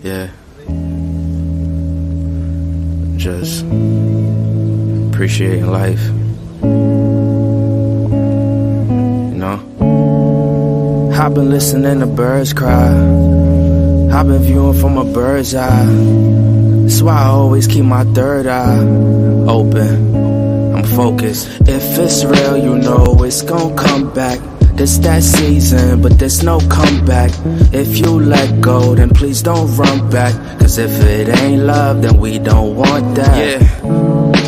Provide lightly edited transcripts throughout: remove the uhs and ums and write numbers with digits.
Yeah. Just appreciating life. You know? I've been listening to birds cry. I've been viewing from a bird's eye. That's why I always keep my third eye open. I'm focused. If it's real, you know it's gon' come back. This that season, but there's no comeback. If you let go, then please don't run back. Cause if it ain't love, then we don't want that. Yeah,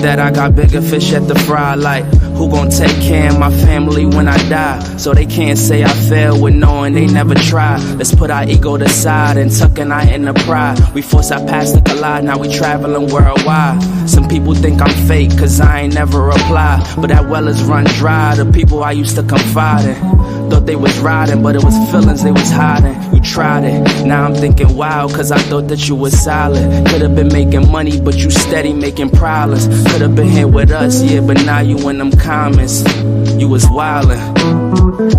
that I got bigger fish at the fry. Like, who gon' take care of my family when I die? So they can't say I failed with knowing they never tried. Let's put our ego to side and tuck in our inner pride. We force our past to collide, now we traveling worldwide. Some people think I'm fake cause I ain't never replied, but that well is run dry. The people I used to confide in thought they was riding, but it was feelings they was hiding. You tried it, now I'm thinking wow, cause I thought that you was solid. Could've been making money, but you steady making problems. Could've been here with us, yeah, but now you in them comments. You was wildin'.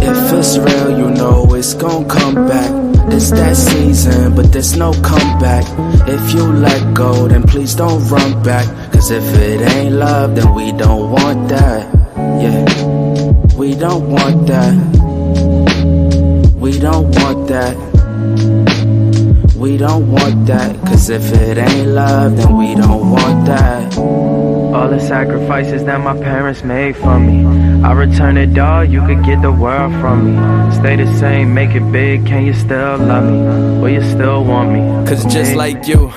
If it's real, you know it's gon' come back. This that season, but there's no comeback. If you let go, then please don't run back. Cause if it ain't love, then we don't want that. Yeah, we don't want that. We don't want that. We don't want that. Cause if it ain't love, then we don't want that. All the sacrifices that my parents made for me, I return it all, you could get the world from me. Stay the same, make it big, can you still love me? Will you still want me? Cause just like you,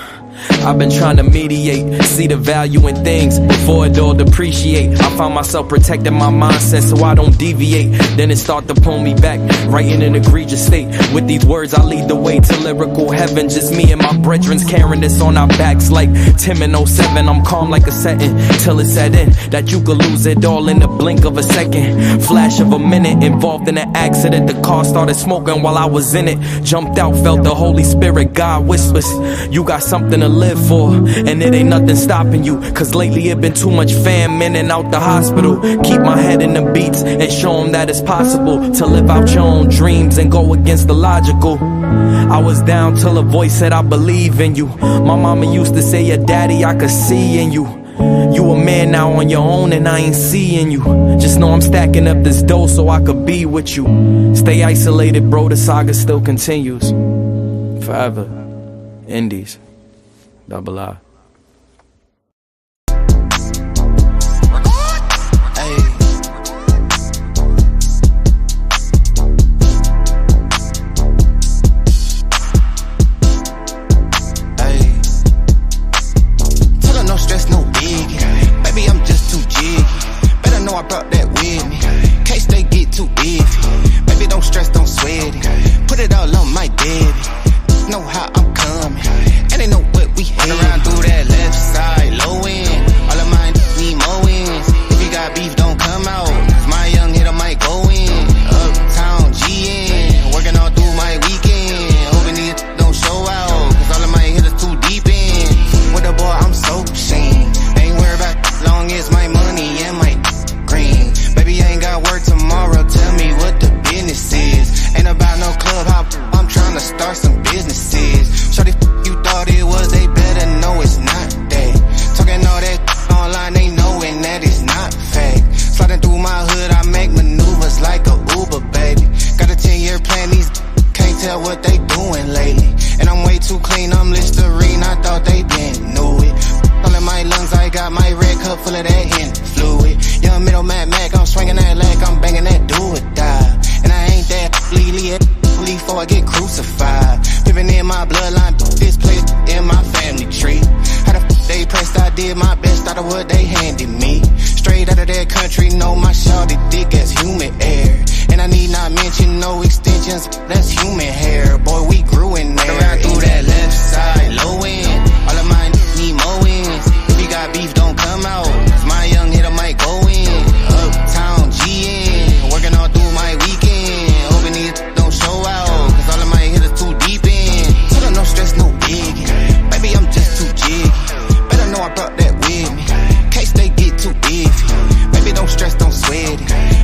I've been trying to mediate, see the value in things before it all depreciate. I found myself protecting my mindset so I don't deviate. Then it start to pull me back, right in an egregious state. With these words I lead the way to lyrical heaven. Just me and my brethrens carrying this on our backs like Tim in 07. I'm calm like a setting till it set in that you could lose it all in the blink of a second. Flash of a minute, involved in an accident. The car started smoking while I was in it. Jumped out, felt the Holy Spirit. God whispers, you got something to live for, and it ain't nothing stopping you. Cause lately it been too much fam in and out the hospital. Keep my head in the beats and show them that it's possible to live out your own dreams and go against the logical. I was down till a voice said I believe in you. My mama used to say, yeah daddy, I could see in you. You a man now on your own and I ain't seeing you. Just know I'm stacking up this dough so I could be with you. Stay isolated bro, the saga still continues. Forever. Indies. Double I.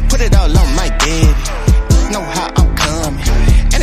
Put it all on my baby. Know how I'm coming. And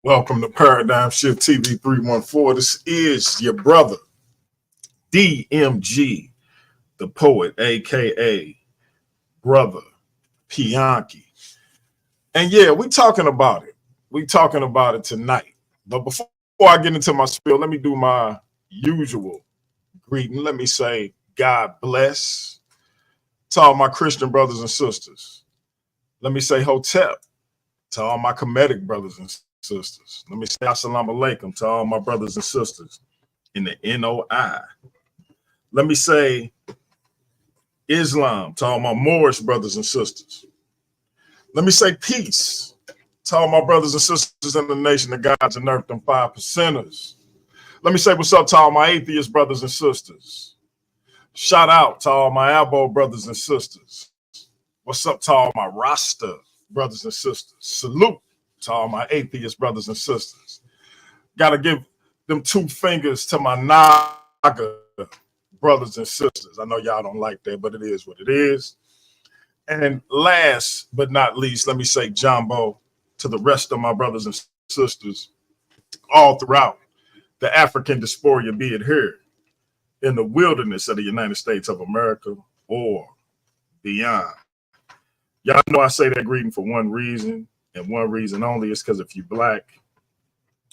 Welcome to Paradigm Shift TV 314. This is your brother, DMG, the poet, aka Brother Pianki. And yeah, we talking about it. We talking about it tonight. But before I get into my spiel, let me do my usual greeting. Let me say God bless to all my Christian brothers and sisters. Let me say Hotep to all my Kemetic brothers and sisters. Let me say Assalamu alaikum to all my brothers and sisters in the NOI. Let me say Islam to all my Moorish brothers and sisters. Let me say peace to all my brothers and sisters in the nation of God's and earth, them 5%ers. Let me say what's up to all my atheist brothers and sisters. Shout out to all my Albo brothers and sisters. What's up to all my Rasta brothers and sisters. Salute to all my atheist brothers and sisters. Gotta give them 2 fingers to my Naga brothers and sisters. I know y'all don't like that, but it is what it is. And last but not least, let me say Jumbo to the rest of my brothers and sisters all throughout the African diaspora, be it here in the wilderness of the United States of America or beyond. Y'all know I say that greeting for one reason, and one reason only is because if you Black,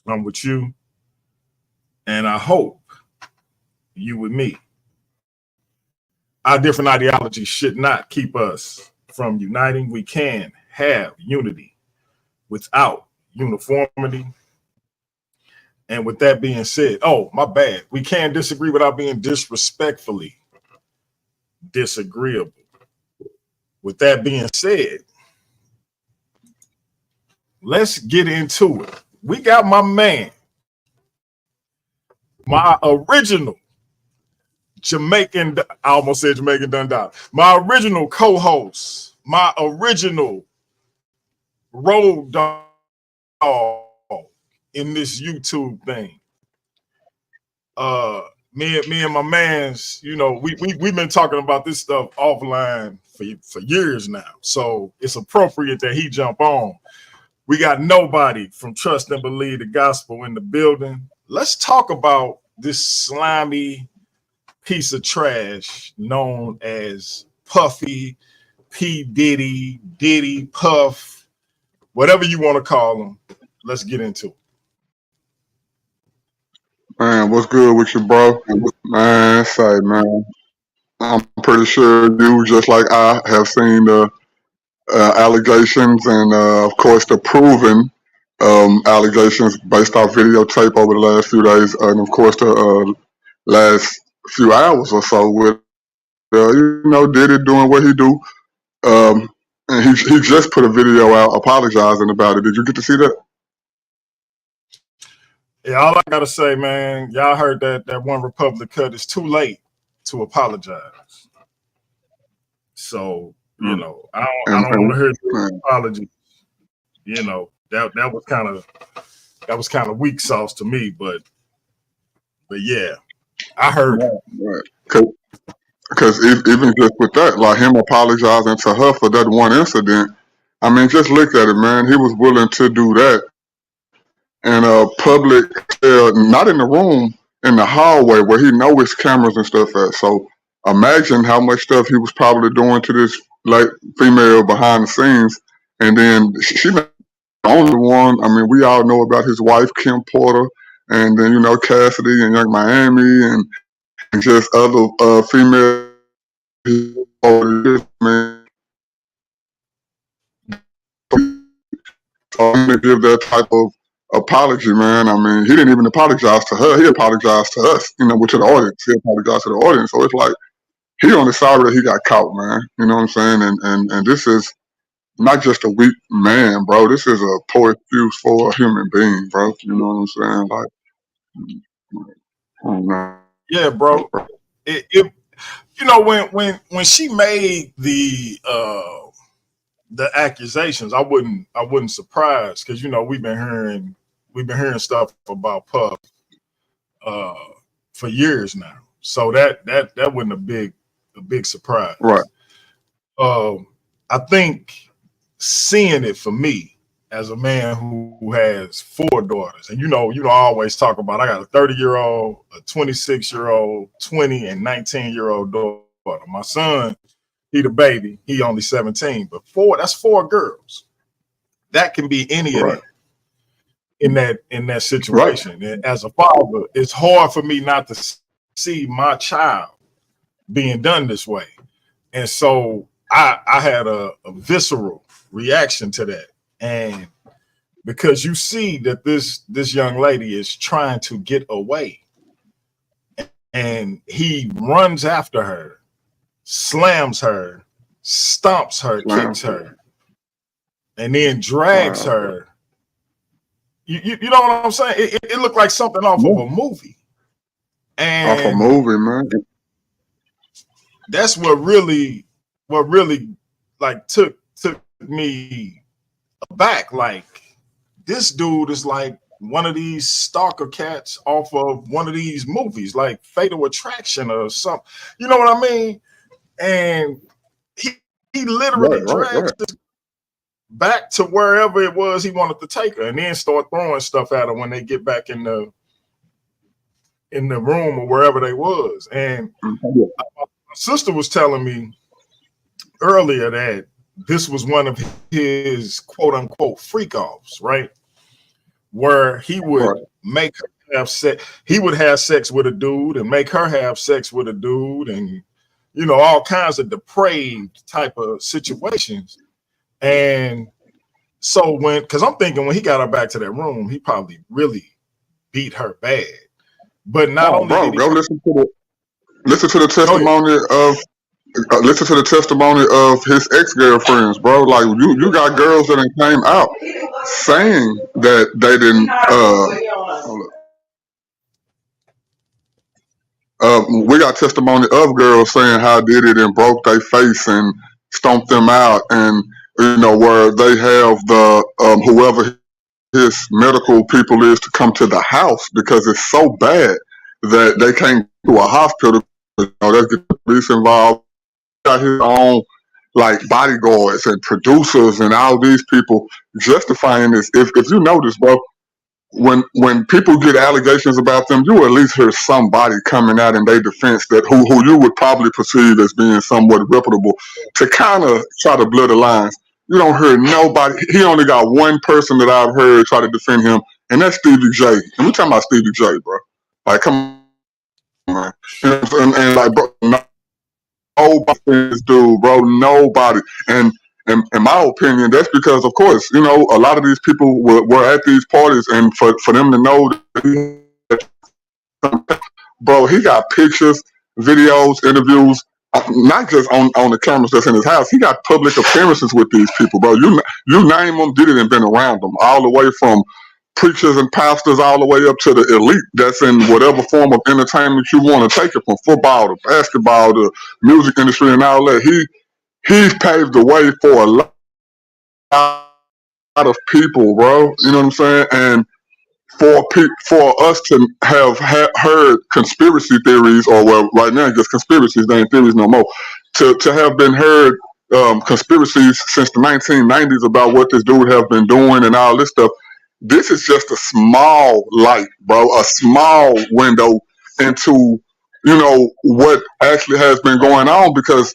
I'm with you, and I hope you with me. Our different ideologies should not keep us from uniting. We can have unity without uniformity. And with that being said, oh, my bad. We can disagree without being disrespectfully disagreeable. With that being said, let's get into it. We got my man, my original Jamaican, I almost said Jamaican Dundee, my original co-host, my original road dog in this YouTube thing. Me and my mans, you know, we've been talking about this stuff offline for years now. So it's appropriate that he jump on. We got nobody from Trust and Believe the Gospel in the building. Let's talk about this slimy piece of trash known as Puffy, P.Diddy, Diddy, Puff, whatever you want to call him. Let's get into it. Man, what's good with you, bro? Man, say, man, I'm pretty sure you, just like I, have seen the allegations and, of course, the proven allegations based off videotape over the last few days, and of course the last few hours or so with, Diddy doing what he do. And he just put a video out apologizing about it. Did you get to see that? Yeah, all I gotta say, man, y'all heard that One Republic cut. It's too late to apologize. So, you know, I don't want to hear the apology. You know, that was kind of weak sauce to me, but yeah, I heard it. Right. Because even just with that, like him apologizing to her for that one incident, I mean, just look at it, man. He was willing to do that in a public, not in the room, in the hallway where he know his cameras and stuff at. So imagine how much stuff he was probably doing to this like female behind the scenes, and then she not the only one. I mean, we all know about his wife Kim Porter, and then Cassidy and Young Miami, and just other female. Man, so to give that type of apology, man. I mean, he didn't even apologize to her. He apologized to us, to the audience. He apologized to the audience. So it's like he only sorry that he got caught, man. You know what I'm saying? And this is not just a weak man, bro. This is a poor excuse for a human being, bro. You know what I'm saying? Like, oh, man. Yeah, bro. When she made the accusations, I wouldn't surprise, because we've been hearing stuff about Puff for years now. So that wasn't a big surprise. Right. I think seeing it for me as a man who has 4 daughters, and I always talk about I got a 30-year-old, a 26-year-old, 20 and 19-year-old daughter. My son, he the baby, he only 17, but that's 4 girls. That can be any of them in that situation. Right. And as a father, it's hard for me not to see my child being done this way. And so I had a visceral reaction to that. And because you see that this young lady is trying to get away, and he runs after her, slams her, stomps her, kicks her, and then drags her. You know what I'm saying? It looked like something off of a movie. And off a movie, man. That's what really like took me aback. Like, this dude is like one of these stalker cats off of one of these movies, like Fatal Attraction or something. You know what I mean? And he literally drags her back to wherever it was he wanted to take her, and then start throwing stuff at her when they get back in the room or wherever they was. And my sister was telling me earlier that this was one of his quote unquote freak offs, right? Where he would make her have sex. He would have sex with a dude and make her have sex with a dude, and all kinds of depraved type of situations. And so because I'm thinking when he got her back to that room, he probably really beat her bad. But not only did he listen to the testimony of listen to the testimony of his ex-girlfriends, bro. Like, you got girls that came out saying that they didn't we got testimony of girls saying how Diddy done broke their face and stomped them out, and where they have the whoever his medical people is to come to the house because it's so bad that they can't go to a hospital. Let's get the police involved. Got his own like bodyguards and producers and all these people justifying this. If you notice, bro, when people get allegations about them, you at least hear somebody coming out in their defense that who you would probably perceive as being somewhat reputable to kind of try to blur the lines. You don't hear nobody. He only got one person that I've heard try to defend him, and that's Stevie J. And we're talking about Stevie J, bro. Like, come on, man. And like, bro, nobody this dude, bro. Nobody. And in my opinion, that's because, of course, a lot of these people were at these parties, and for them to know that, bro, he got pictures, videos, interviews, not just on the cameras that's in his house. He got public appearances with these people, bro. You name them, Diddy done been around them, all the way from preachers and pastors all the way up to the elite that's in whatever form of entertainment you want to take it, from football to basketball to music industry and all that. He's paved the way for a lot of people, bro. You know what I'm saying? And for us to have heard conspiracy theories, or well, right now just conspiracies, they ain't theories no more, to have been heard conspiracies since the 1990s about what this dude have been doing and all this stuff. This is just a small light, bro, a small window into, what actually has been going on, because,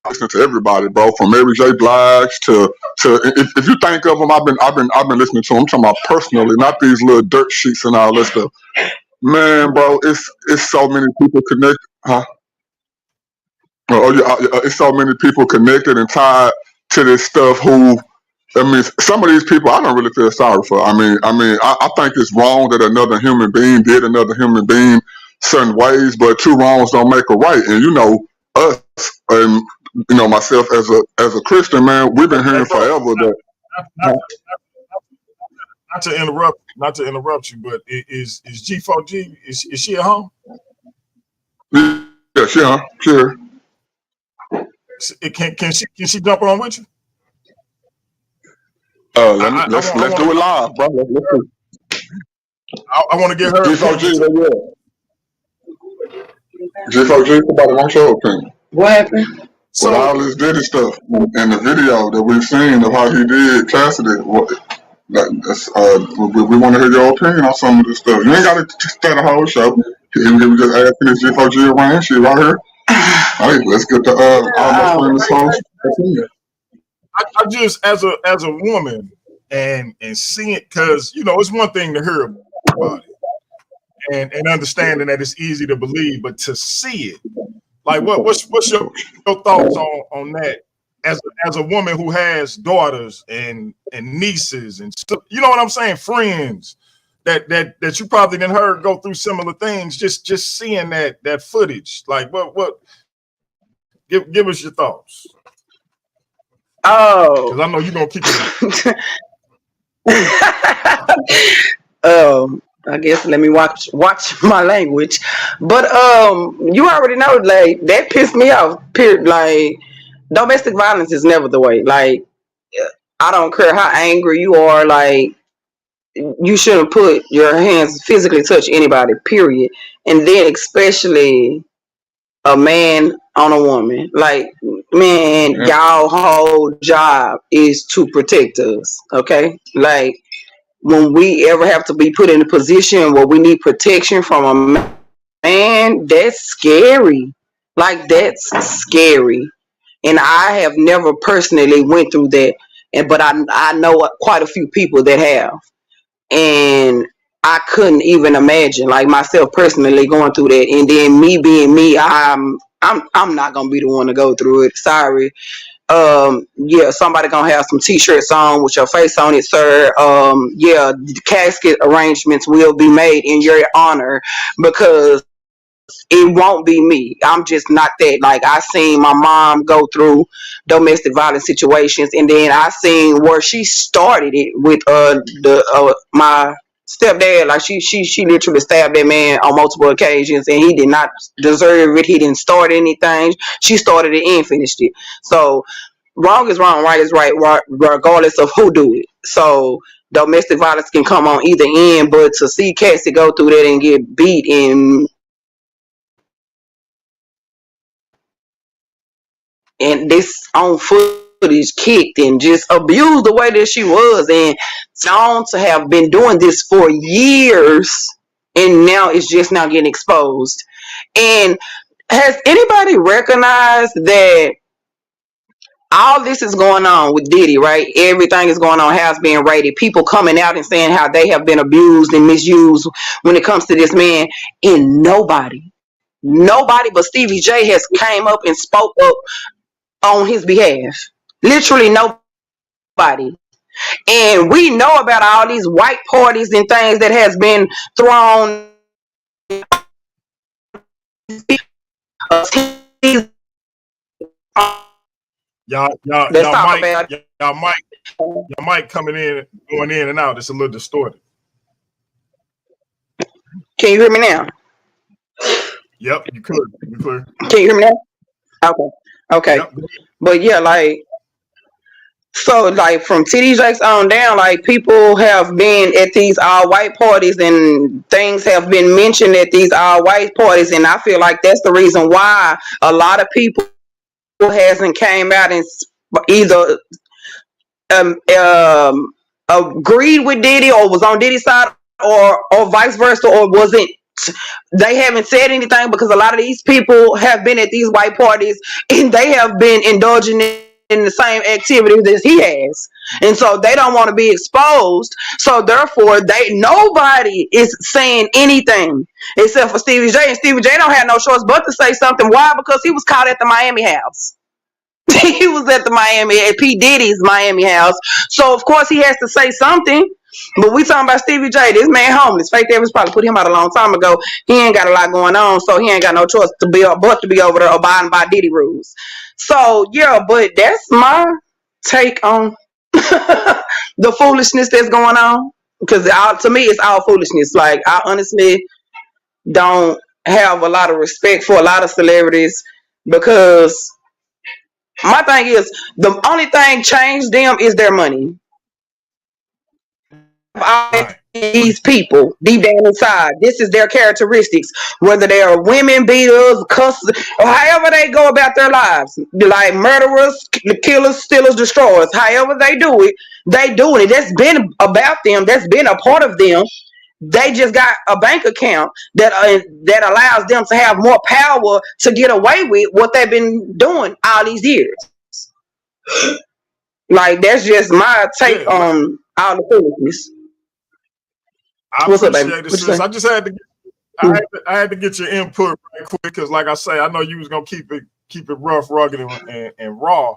I listen to everybody, bro, from Mary J. Blige to if you think of them, I've been listening to them. I'm talking about personally, not these little dirt sheets and all that stuff. Man, bro, it's so many people connected, huh? It's so many people connected and tied to this stuff. Some of these people I don't really feel sorry for. I think it's wrong that another human being did another human being certain ways, but two wrongs don't make a right. And us and myself as a Christian, man, we've been hearing forever that. Not to interrupt you, but is G4G is she at home? Yeah, sure. Can she jump on with you? Let's do it live, bro. I want to get her G4G, G4G, somebody wants your opinion. What happened? with So all this Diddy stuff and the video that we've seen of how he did Cassidy. We want to hear your opinion on some of this stuff. You ain't got to start a whole show. He was just asking this G4G around shit right here. Hey, let's get the almost famous host opinion. I just as a woman and seeing, because it's one thing to hear about it and understanding that it's easy to believe, but to see it, like what's your thoughts on that as a woman who has daughters and nieces and you know what I'm saying, friends that you probably didn't heard go through similar things, just seeing that footage, like what give us your thoughts. Oh. Because I know you're gonna keep it. I guess let me watch my language. But you already know, like, that pissed me off. Like, domestic violence is never the way. Like, I don't care how angry you are, like, you shouldn't put your hands physically touch anybody, period. And then especially a man on a woman. Like, man, y'all whole job is to protect us. Okay? Like, when we ever have to be put in a position where we need protection from a man, that's scary. Like, that's scary. And I have never personally went through that, but I know quite a few people that have, and I couldn't even imagine, like, myself personally going through that. And then me being me, I'm not gonna be the one to go through it. Sorry. Yeah, somebody gonna have some t-shirts on with your face on it, sir. Yeah, the casket arrangements will be made in your honor, because it won't be me. I'm just not that. Like, I seen my mom go through domestic violence situations, and then I seen where she started it with my stepdad. Like, she literally stabbed that man on multiple occasions, and he did not deserve it. He didn't start anything. She started it and finished it. So wrong is wrong, right is right, regardless of who do it. So domestic violence can come on either end, but to see Cassie go through that and get beat and this on footage kicked and just abused the way that she was, and known to have been doing this for years, and now it's just now getting exposed. And has anybody recognized that all this is going on with Diddy, right? Everything is going on, has been rated. People coming out and saying how they have been abused and misused when it comes to this man, and nobody but Stevie J has came up and spoke up on his behalf. Literally nobody. And we know about all these white parties and things that has been thrown. Y'all mic coming in, going in and out. It's a little distorted. Can you hear me now? Yep, you could. You clear. Can you hear me now? Okay. Yep. But yeah, like, so, like, from TD Jakes on down, like, people have been at these all white parties and things have been mentioned at these all white parties, and I feel like that's the reason why a lot of people hasn't came out and either agreed with Diddy or was on Diddy's side, or vice versa, or wasn't. They haven't said anything because a lot of these people have been at these white parties and they have been indulging in the same activities as he has, and so they don't want to be exposed. So therefore, nobody is saying anything except for Stevie J, and Stevie J don't have no choice but to say something. Why? Because he was caught at the Miami house. He was at P. Diddy's Miami house, so of course he has to say something. But we talking about Stevie J, this man homeless. Faith Evans probably put him out a long time ago. He ain't got a lot going on, so he ain't got no choice to be over there abiding by Diddy rules. So yeah, but that's my take on the foolishness that's going on. Because to me, it's all foolishness. Like, I honestly don't have a lot of respect for a lot of celebrities, because my thing is, the only thing changed them is their money. Right. these people deep down inside. This is their characteristics, whether they are women beaters, cussers, or however they go about their lives, like murderers, killers, stealers, destroyers. However they do it, they doing it. That's been about them. That's been a part of them. They just got a bank account that allows them to have more power to get away with what they've been doing all these years. Like that's just my take on all the foolishness. I What's up, baby? appreciate it, What you sis. say? I just had to I had to get your input right quick because, like I say, I know you was gonna keep it rough, rugged, and raw,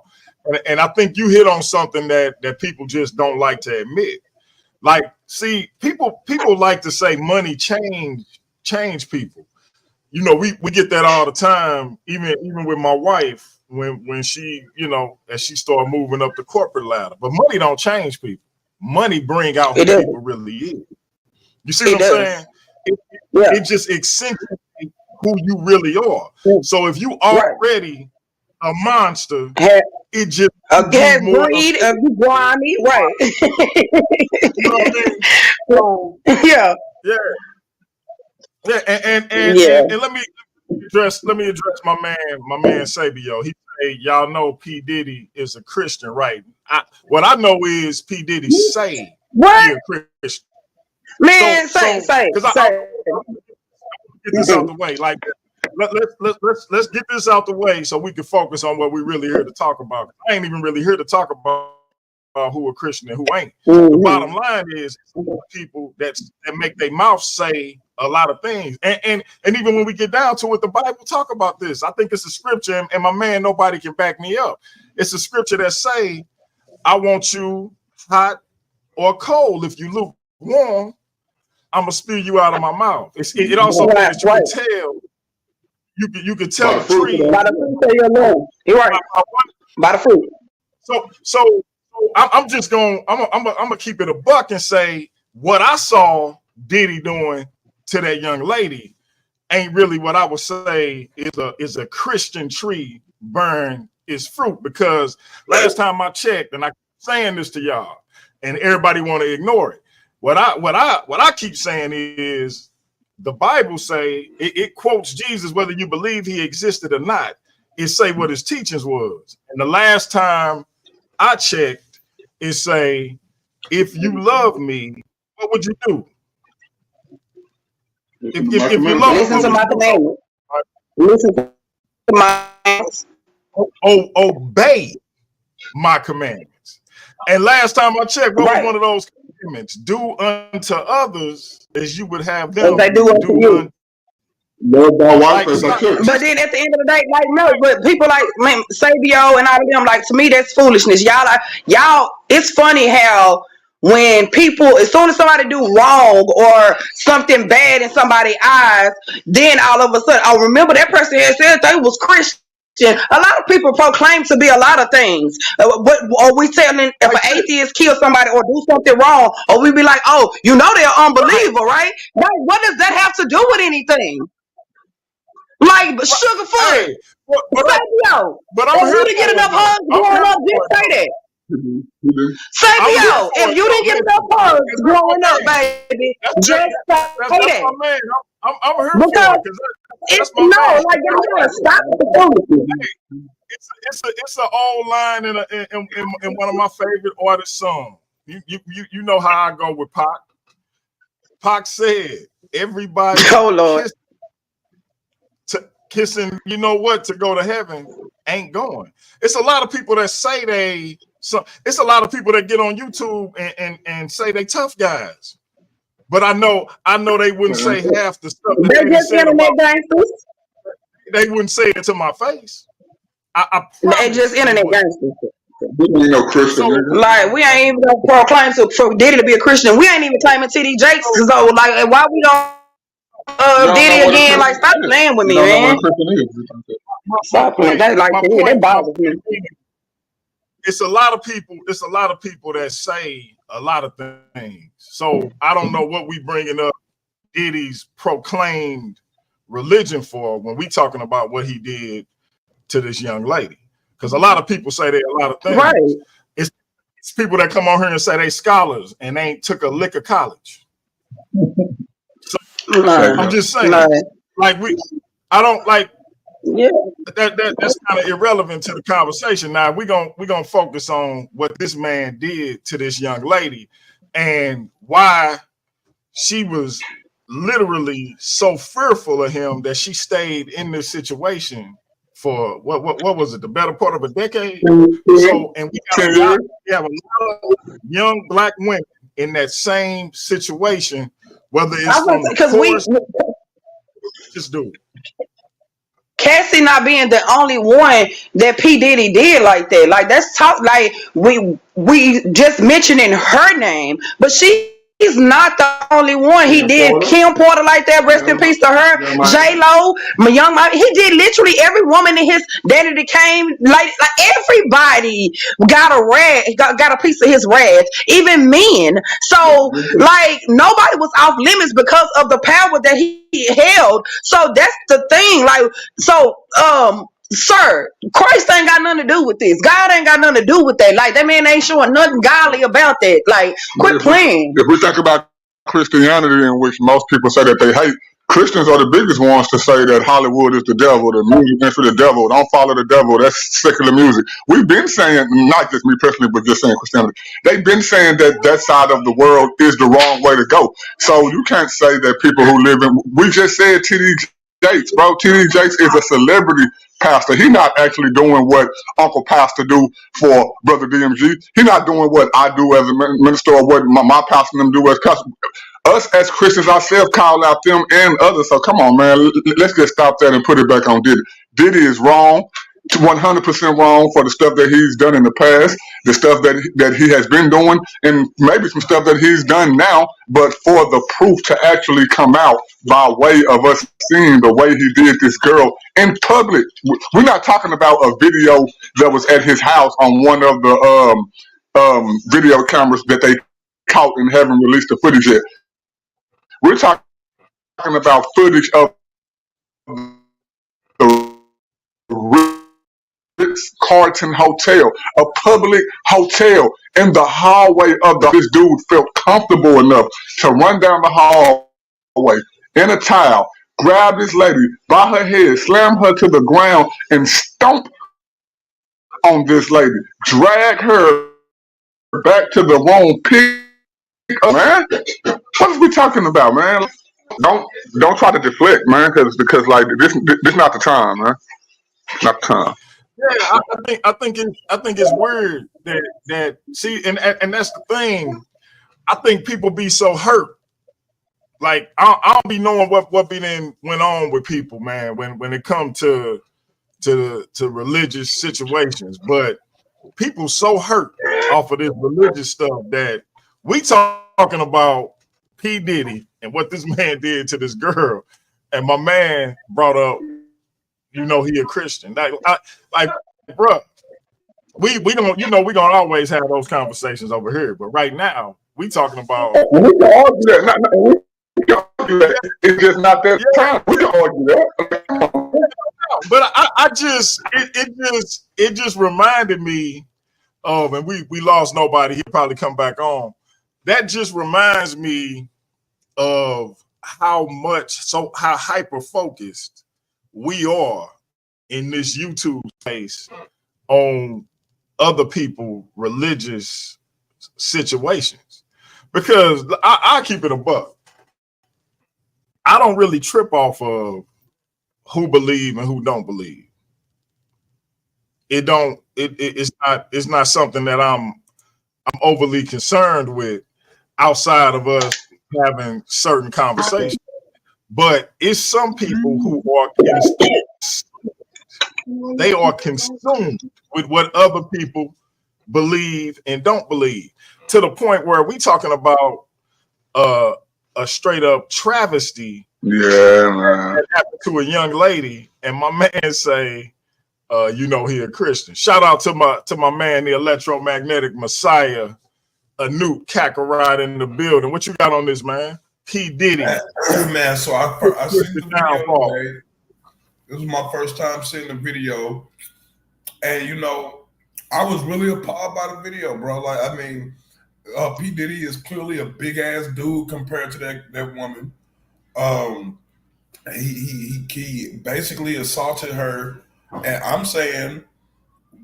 and I think you hit on something that people just don't like to admit. Like, see, people like to say money change people. You know, we get that all the time, even with my wife when she, you know, as she started moving up the corporate ladder. But money don't change people. Money bring out who people really is. You see what I'm saying? It just accentuates who you really are. So if you already a monster, it just has greed, grimy, right? You know what I mean? So, yeah. And let me address my man Sabio. He say, y'all know P. Diddy is a Christian, right? What I know is P. Diddy say he a Christian. Man, say. Because I get this out the way. Like, let's get this out the way so we can focus on what we really here to talk about. I ain't even really here to talk about who are Christian and who ain't. The bottom line is people that make their mouth say a lot of things, and even when we get down to it, the Bible talk about this. I think it's a scripture, and my man, nobody can back me up. It's a scripture that say, "I want you hot or cold. If you lukewarm, I'm gonna spew you out of my mouth." It also says that you can tell. You can tell the tree by the fruit of your love. You're right. By the fruit. So I'm just going. I'm gonna keep it a buck and say what I saw Diddy doing to that young lady ain't really what I would say is a Christian tree burn its fruit. Because last time I checked, and I keep saying this to y'all, and everybody want to ignore it. What I keep saying is the Bible say it quotes Jesus, whether you believe he existed or not. It say what his teachings was, and the last time I checked, it say, if you love me, what would you do? If you love listen to my commandments. Listen to my commandments. Obey my commandments. And last time I checked, what was one of those commandments? Do unto others as you would have them as they do unto you. Love thy wife as thy church. But then at the end of the day, like no, but people like Sabio and all of them, like to me, that's foolishness. Y'all, it's funny how when people, as soon as somebody do wrong or something bad in somebody's eyes, then all of a sudden, oh, remember that person had said they was Christian. A lot of people proclaim to be a lot of things. But are we telling if an atheist kills somebody or do something wrong, or we be like, oh, you know they're unbeliever, right? Like, what does that have to do with anything? Like Sugarfoot, but if you didn't get enough hugs growing up, just say that. Sabio, if you didn't get enough hugs growing up, baby, just say that. My man. I'm here for it it's no, like y'all gotta stop the foolishness. It's an old line in one of my favorite artist songs. You know how I go with Pac. Pac said, "Everybody, kissing, you know what, to go to heaven ain't going." It's a lot of people that say it's a lot of people that get on YouTube and say they tough guys. But I know they wouldn't say half the stuff that they're just internet gangsters. They wouldn't say it to my face. They just internet gangsters. You know, Christian, like we ain't even gonna proclaim for Diddy to be a Christian. We ain't even claiming TD Jakes. So like, why we don't Diddy again? Like, stop playing with me, man. Stop playing. That bothers me. It's a lot of people. It's a lot of people that say a lot of things. So I don't know what we bringing up Diddy's proclaimed religion for when we talking about what he did to this young lady. Because a lot of people say they a lot of things. Right. It's people that come on here and say they scholars and they ain't took a lick of college. So Right. I'm just saying, Right. like I don't like Yeah. that's kind of irrelevant to the conversation. Now we're gonna focus on what this man did to this young lady and why she was literally so fearful of him that she stayed in this situation for what was it, the better part of a decade. So, and we 10 got years. we have a lot of young black women in that same situation, whether I it's was from the because course, just do it. Cassie not being the only one that P. Diddy did like that. Like that's talk like we just mentioning her name, but she's not the only one. He Kim did Porter. Kim Porter like that. Rest in peace to her. J Lo, my young mom. He did literally every woman in his daddy that came like everybody got a got a piece of his rags. Even men. So like nobody was off limits because of the power that he held. So that's the thing. Like so, sir, Christ ain't got nothing to do with this. God ain't got nothing to do with that. Like that man ain't showing nothing godly about that. Like, quit playing. If we think about Christianity, in which most people say that they hate, Christians are the biggest ones to say that Hollywood is the devil, the music industry the devil, don't follow the devil, that's secular music. We've been saying, not just me personally, but just saying Christianity, they've been saying that that side of the world is the wrong way to go. So you can't say that people who live in, we just said T.D. Jakes, bro. T.D. Jakes is a celebrity pastor. He's not actually doing what Uncle Pastor do for Brother DMG. He's not doing what I do as a minister or what my pastor and them do as customers. Us as Christians ourselves call out them and others. So come on, man. Let's just stop that and put it back on Diddy. Diddy is wrong, 100% wrong for the stuff that he's done in the past, the stuff that he has been doing, and maybe some stuff that he's done now. But for the proof to actually come out by way of us seeing the way he did this girl in public, we're not talking about a video that was at his house on one of the video cameras that they caught and haven't released the footage yet. We're talking about footage of the Ritz-Carlton Hotel, a public hotel. In the hallway of this dude felt comfortable enough to run down the hallway in a towel, grab this lady by her head, slam her to the ground, and stomp on this lady, drag her back to the room, pick up, man. What are we talking about, man? Don't try to deflect, man, because like this not the time, man. Not the time. Yeah, I think it's weird that see, and that's the thing. I think people be so hurt. Like I don't be knowing what went on with people, man, when it come to religious situations. But people so hurt off of this religious stuff that we talking about P. Diddy and what this man did to this girl, and my man brought up, he a Christian. Like, bro, we don't, we gonna always have those conversations over here. But right now, we talking about. We can argue that. We can argue that. It's just not that time. We can argue that. But it just reminded me of, and we lost nobody. He'll probably come back on. That just reminds me of how hyper focused we are in this YouTube space on other people religious situations, because I keep it a buck. I don't really trip off of who believe and who don't believe. It's not something that I'm overly concerned with outside of us having certain conversations. But it's some people who are consumed with what other people believe and don't believe, to the point where we talking about a straight up travesty. Yeah, man. That happened to a young lady, and my man say, he a Christian. Shout out to my man, the electromagnetic messiah, Anoop Kakarot in the building. What you got on this, man? P. Diddy. Man, so I seen the video today. This was my first time seeing the video. And, I was really appalled by the video, bro. Like, I mean, P. Diddy is clearly a big ass dude compared to that woman. He basically assaulted her, and I'm saying,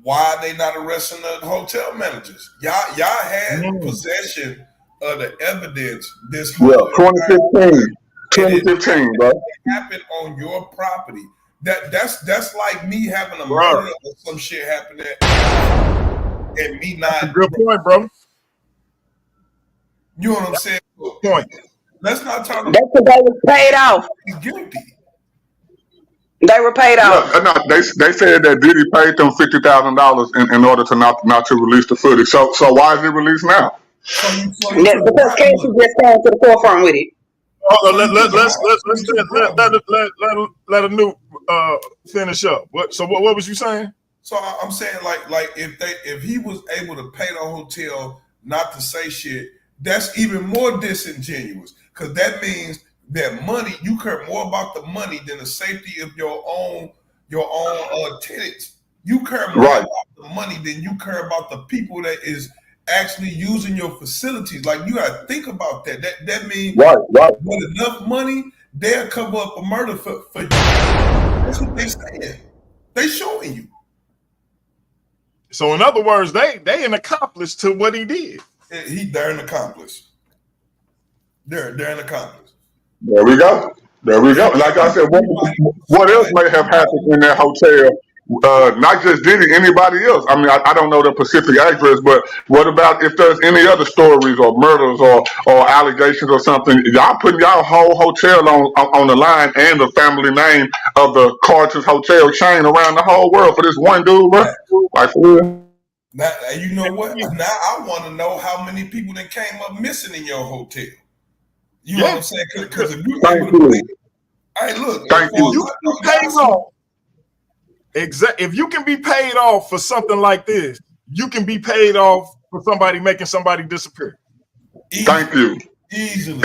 why they not arresting the hotel managers? Y'all had possession of the evidence this whole 2015. 2015, bro. It happened on your property. That's like me having a Bro. murder or some shit happening and me not. That's a good point, bro. You know what I'm saying? Good point. Let's not talk about That's because they was paid off. he's guilty. They were paid off. Yeah, no, they said that Diddy paid them $50,000 in order to not to release the footage. So why is it released now? Because Casey just came to the forefront with it. Hold on, let a new finish up. What was you saying? So I'm saying like if he was able to pay the hotel not to say shit, that's even more disingenuous, because that means that money, you care more about the money than the safety of your own tenants. You care more about the money than you care about the people that is actually using your facilities. Like, you gotta think about that. That means with enough money, they'll cover up a murder for you. That's what they saying. They showing you. So in other words, they an accomplice to what he did. They're an accomplice. They're an accomplice. There we go. Like I said, what else may have happened in that hotel? Not just Diddy, anybody else. I mean, I don't know the specific address, but what about if there's any other stories or murders or allegations or something? Y'all putting y'all whole hotel on the line and the family name of the Carter's hotel chain around the whole world for this one dude, bro. Like, for real. Now, you know what? Now I want to know how many people that came up missing in your hotel. You know what I'm saying? Because if you able to pay, hey, look, you paid off. If you can be paid off for something like this, you can be paid off for somebody making somebody disappear. Thank you. Easily.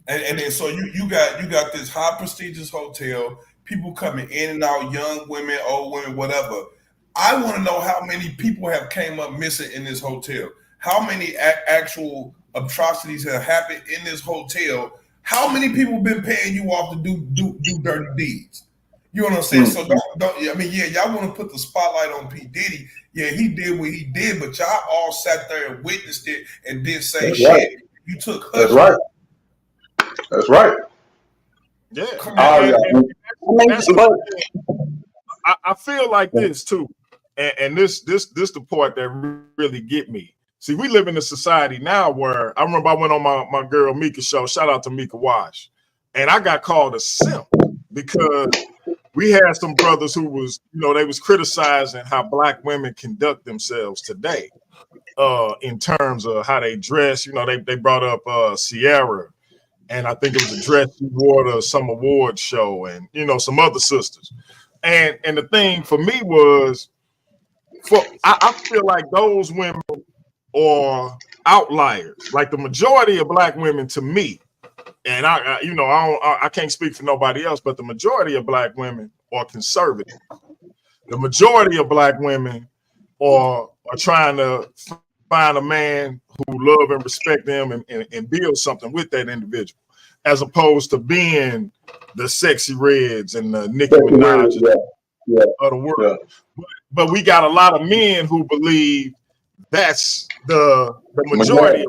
And then so you got this high prestigious hotel, people coming in and out, young women, old women, whatever. I want to know how many people have came up missing in this hotel. How many actual atrocities have happened in this hotel? How many people been paying you off to do dirty deeds? You know what I'm saying? So don't. I mean, yeah, y'all want to put the spotlight on P. Diddy. Yeah, he did what he did, but y'all all sat there and witnessed it and didn't say shit. Right. You took hush. That's right. Yeah. I feel like this too, and this the part that really get me. See, we live in a society now where I remember I went on my girl Mika's show. Shout out to Mika Wash, and I got called a simp because we had some brothers who was, they was criticizing how black women conduct themselves today, in terms of how they dress. They brought up Sierra, and I think it was a dress she wore to some award show, and some other sisters. And the thing for me was, I feel like those women are outliers. Like the majority of black women, to me, and I can't speak for nobody else, but the majority of black women are conservative. The majority of black women are trying to find a man who love and respect them and build something with that individual, as opposed to being the sexy reds and the Nicki Minaj of the world. Yeah. But we got a lot of men who believe that's the majority.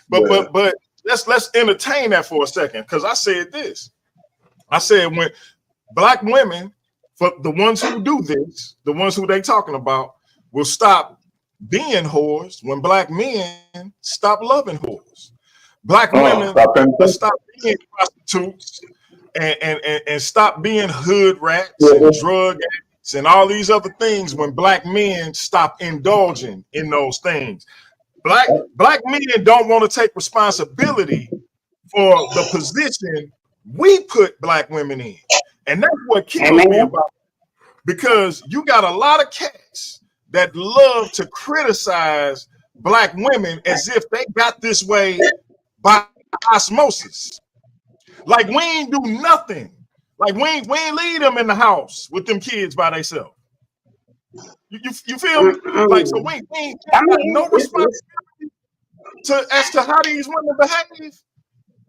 But let's entertain that for a second, because I said this. I said, when black women, for the ones who do this, the ones who they talking about, will stop being whores when black men stop loving whores. Black women stop being prostitutes and stop being hood rats and drug addicts and all these other things when black men stop indulging in those things. Black men don't want to take responsibility for the position we put black women in. And that's what kills me about it. Because you got a lot of cats that love to criticize black women as if they got this way by osmosis. Like we ain't do nothing. Like we ain't leave them in the house with them kids by themselves. You feel me? Like, so we ain't got no responsibility as to how these women behave.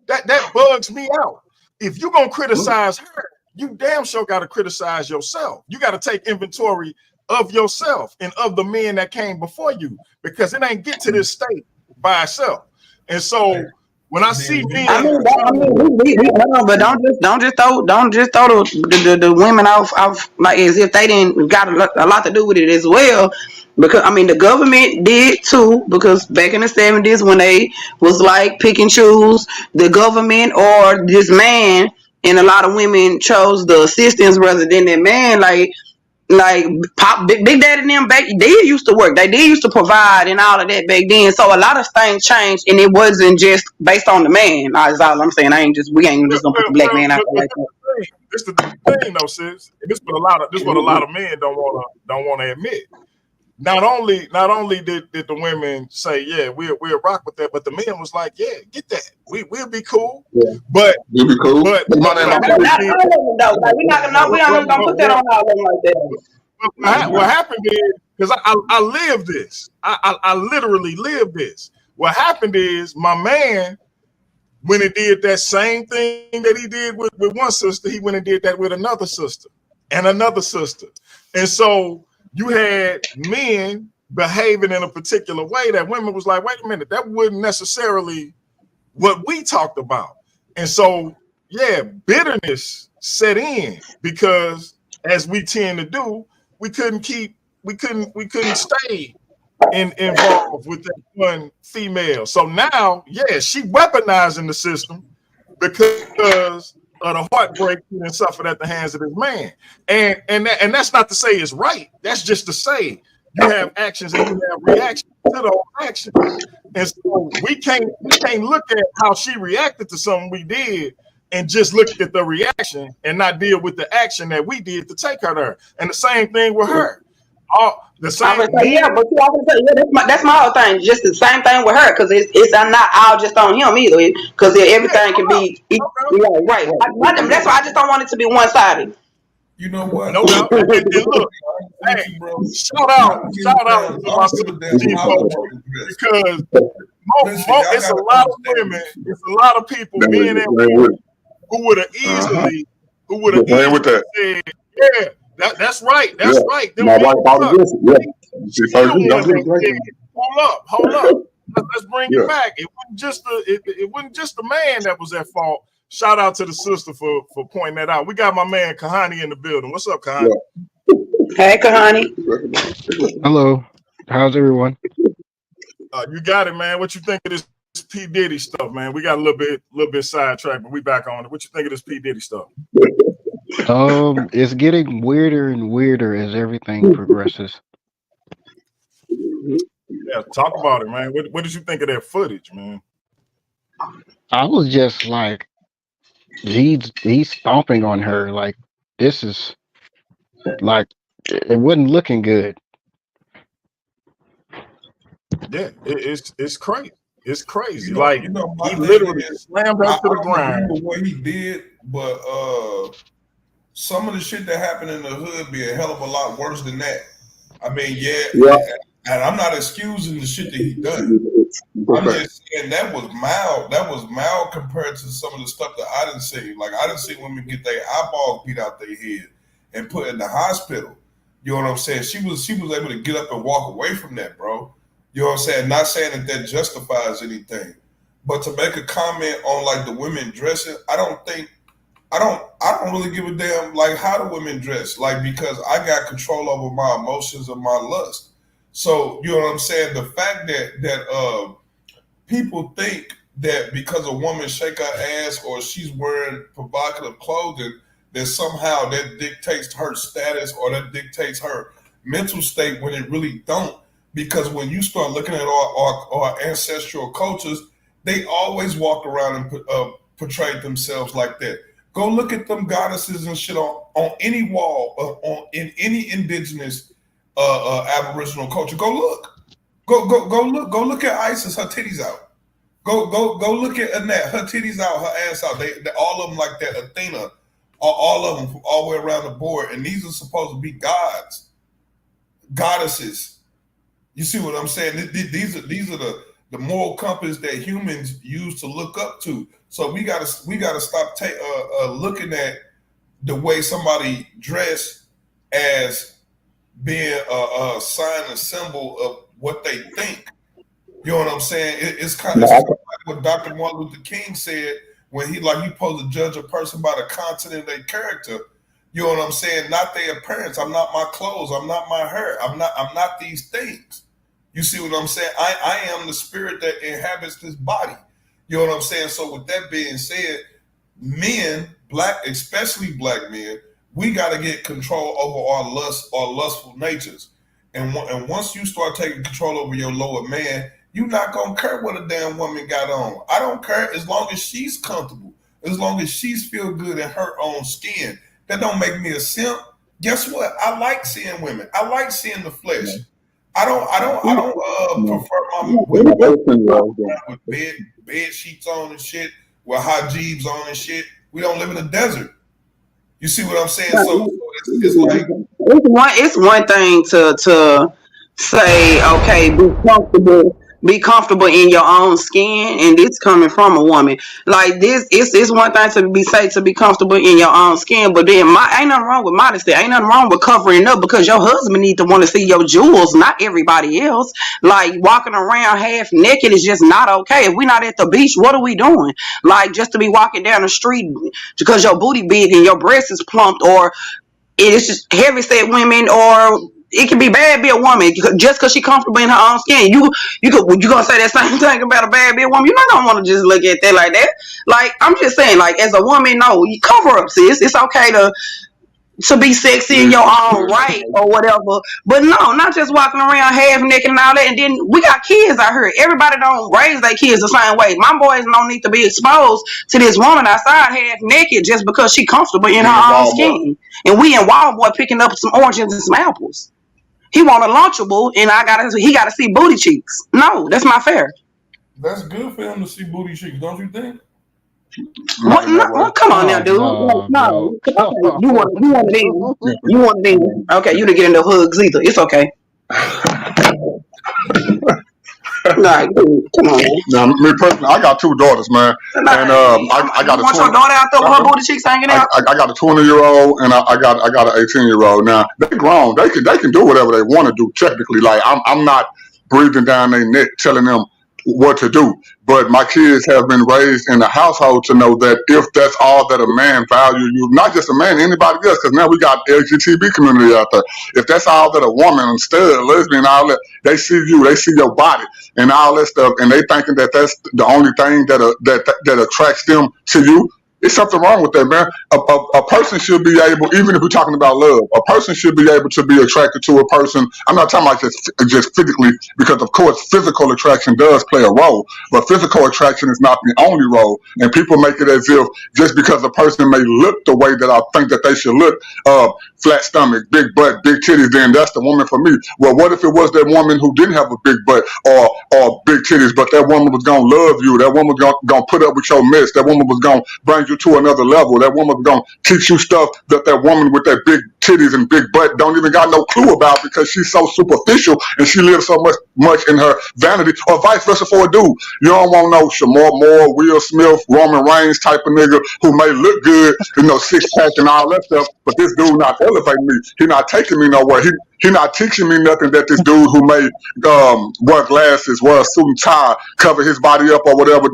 That bugs me out. If you're gonna criticize her, you damn sure gotta criticize yourself. You gotta take inventory of yourself and of the men that came before you, because it ain't get to this state by itself. And so when I see men, but don't just throw the women off like as if they didn't got a lot to do with it as well. Because I mean the government did too, because back in the 70s when they was like pick and choose the government or this man, and a lot of women chose the assistance rather than that man, like Pop Big Daddy and them back, they used to work. They did used to provide and all of that back then. So a lot of things changed, and it wasn't just based on the man. That's all I'm saying. We ain't just gonna put the black man out there like that. This the thing though, sis. This what a lot of men don't wanna admit. Not only did the women say, yeah, we'll rock with that, but the men was like, yeah, get that. We'll be cool. Yeah. But we'll be cool. But not all of them though. Like, we not gonna put that on all of them like that. What happened is, because I lived this. I literally lived this. What happened is my man, when he did that same thing that he did with one sister, he went and did that with another sister and another sister. And so you had men behaving in a particular way that women was like, wait a minute, that wasn't necessarily what we talked about. And so, yeah, bitterness set in, because as we tend to do, we couldn't stay involved with that one female. So now, yeah, she weaponizing the system because of the heartbreak and suffered at the hands of this man. And that's not to say it's right. That's just to say you have actions and you have reactions to those actions. And so we can't look at how she reacted to something we did and just look at the reaction and not deal with the action that we did to take her there. And the same thing with her. That's my whole thing. Just the same thing with her, because it's not all just on him either. Because everything can be right. That's why I just don't want it to be one sided. You know what? No doubt. And look, hey, shout out to my sister, because it's a lot of women, it's a lot of people, men and women, who would have easily said, yeah. That's right. That's right. Hold up. Let's bring it back. It wasn't just the man that was at fault. Shout out to the sister for pointing that out. We got my man Kahani in the building. What's up, Kahani? Hey, Kahani. Hello. How's everyone? You got it, man. What you think of this P.Diddy stuff, man? We got a little bit sidetracked, but we back on it. What you think of this P.Diddy stuff? It's getting weirder and weirder as everything progresses. Yeah, talk about it, man. What did you think of that footage, man? I was just like, he's stomping on her. Like, this is like, it wasn't looking good. Yeah, it's crazy. It's crazy. Like, he literally slammed her to the ground. What he did, but some of the shit that happened in the hood be a hell of a lot worse than that. I mean, yeah. And I'm not excusing the shit that he done. I'm just saying that was mild. That was mild compared to some of the stuff that I didn't see. Like, I didn't see women get their eyeballs beat out their head and put in the hospital. You know what I'm saying? She was able to get up and walk away from that, bro. You know what I'm saying? Not saying that justifies anything, but to make a comment on like the women dressing, I don't really give a damn like how the women dress, like, because I got control over my emotions and my lust. So you know what I'm saying? The fact that people think that because a woman shake her ass or she's wearing provocative clothing, that somehow that dictates her status or that dictates her mental state, when it really don't. Because when you start looking at our ancestral cultures, they always walked around and portrayed themselves like that. Go look at them goddesses and shit on any wall in any indigenous Aboriginal culture. Go look. Go look at Isis, her titties out. Go look at Annette, her titties out, her ass out. They all of them like that. Athena, all of them all the way around the board. And these are supposed to be gods. goddesses. You see what I'm saying? These are the moral compass that humans use to look up to. So we gotta stop looking at the way somebody dressed as being a sign, a symbol of what they think. You know what I'm saying? It's kind of like what Dr. Martin Luther King said when he supposed to judge a person by the content of their character. You know what I'm saying? Not their appearance. I'm not my clothes. I'm not my hair. I'm not these things. You see what I'm saying? I am the spirit that inhabits this body. You know what I'm saying? So with that being said, men, especially black men, we got to get control over our lustful natures. And once you start taking control over your lower man, you're not going to care what a damn woman got on. I don't care as long as she's comfortable, as long as she's feel good in her own skin. That don't make me a simp. Guess what? I like seeing women. I like seeing the flesh. I don't prefer my with bed sheets on and shit, with hijabs on and shit. We don't live in a desert. You see what I'm saying? So it's like it's one thing to say, okay, be comfortable in your own skin, and this coming from a woman. Like this, it's one thing to be comfortable in your own skin, but then ain't nothing wrong with modesty. Ain't nothing wrong with covering up, because your husband need to want to see your jewels, not everybody else. Like walking around half naked is just not okay. If we're not at the beach, what are we doing? Like just to be walking down the street because your booty big and your breast is plumped, or it's just heavy set women, or it can be bad be a woman just because she comfortable in her own skin. You gonna say that same thing about a bad be a woman? You're not gonna want to just look at that like that. Like I'm just saying, like as a woman, no, you cover up, sis. It's okay to be sexy in your own right or whatever, but no, not just walking around half naked and all that. And then we got kids out here. Everybody don't raise their kids the same way. My boys don't need to be exposed to this woman outside half naked just because she comfortable in her own skin. And we in Walmart picking up some oranges and some apples. He want a Lunchable, and he gotta see booty cheeks. No, that's not fair. That's good for him to see booty cheeks, don't you think? What? No, come on now, dude. No. You want these. Okay, you didn't get into hugs either. It's okay. Nah, dude, come on. Now, me personally, I got two daughters, man, and I got you want your daughter out there with her booty cheeks hanging out? I got a 20-year-old and I got an 18-year-old. Now they grown, they can do whatever they want to do. Technically, like I'm not breathing down their neck telling them what to do. But my kids have been raised in a household to know that if that's all that a man values, you, not just a man, anybody else, because now we got LGBT community out there. If that's all that a woman, and stud, lesbian, all that, they see you, they see your body and all that stuff, and they thinking that that's the only thing that attracts them to you. It's something wrong with that, man. A person should be able, even if we're talking about love, a person should be able to be attracted to a person. I'm not talking about just physically, because of course physical attraction does play a role, but physical attraction is not the only role. And people make it as if just because a person may look the way that I think that they should look, flat stomach, big butt, big titties, then that's the woman for me. Well, what if it was that woman who didn't have a big butt or big titties, but that woman was gonna love you, that woman was gonna put up with your mess, that woman was gonna bring you to another level, that woman was gonna teach you stuff that woman with that big titties and big butt don't even got no clue about, because she's so superficial and she lives so much in her vanity, or vice versa for a dude. You don't want no Shamar Moore, Will Smith, Roman Reigns type of nigga who may look good, six pack and all that stuff, but this dude not elevating me. He not taking me nowhere. He not teaching me nothing that this dude who may wear glasses, wear a suit and tie, cover his body up or whatever,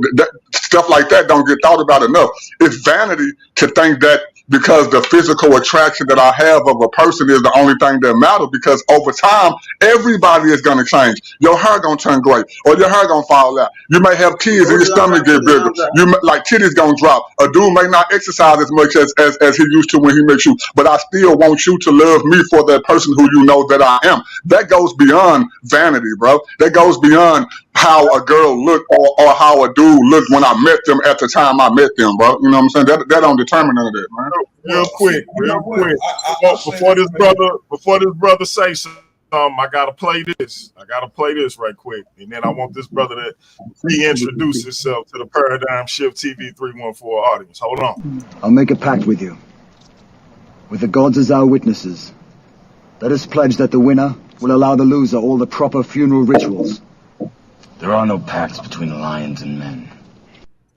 stuff like that don't get thought about enough. It's vanity to think that because the physical attraction that I have of a person is the only thing that matters, because over time, everybody is going to change. Your hair going to turn gray, or your hair going to fall out. You may have kids and your stomach get bigger. Titties going to drop. A dude may not exercise as much as he used to when he met you, but I still want you to love me for that person who you know that I am. That goes beyond vanity, bro. That goes beyond how a girl looked or how a dude looked when I met them at the time I met them, bro. You know what I'm saying? That don't determine none of that, man. Real quick. Before this brother say something, I gotta play this. Right quick, and then I want this brother to reintroduce himself to the Paradigm Shift TV 314 audience. Hold on. I'll make a pact with you, with the gods as our witnesses. Let us pledge that the winner will allow the loser all the proper funeral rituals. There are no pacts between lions and men.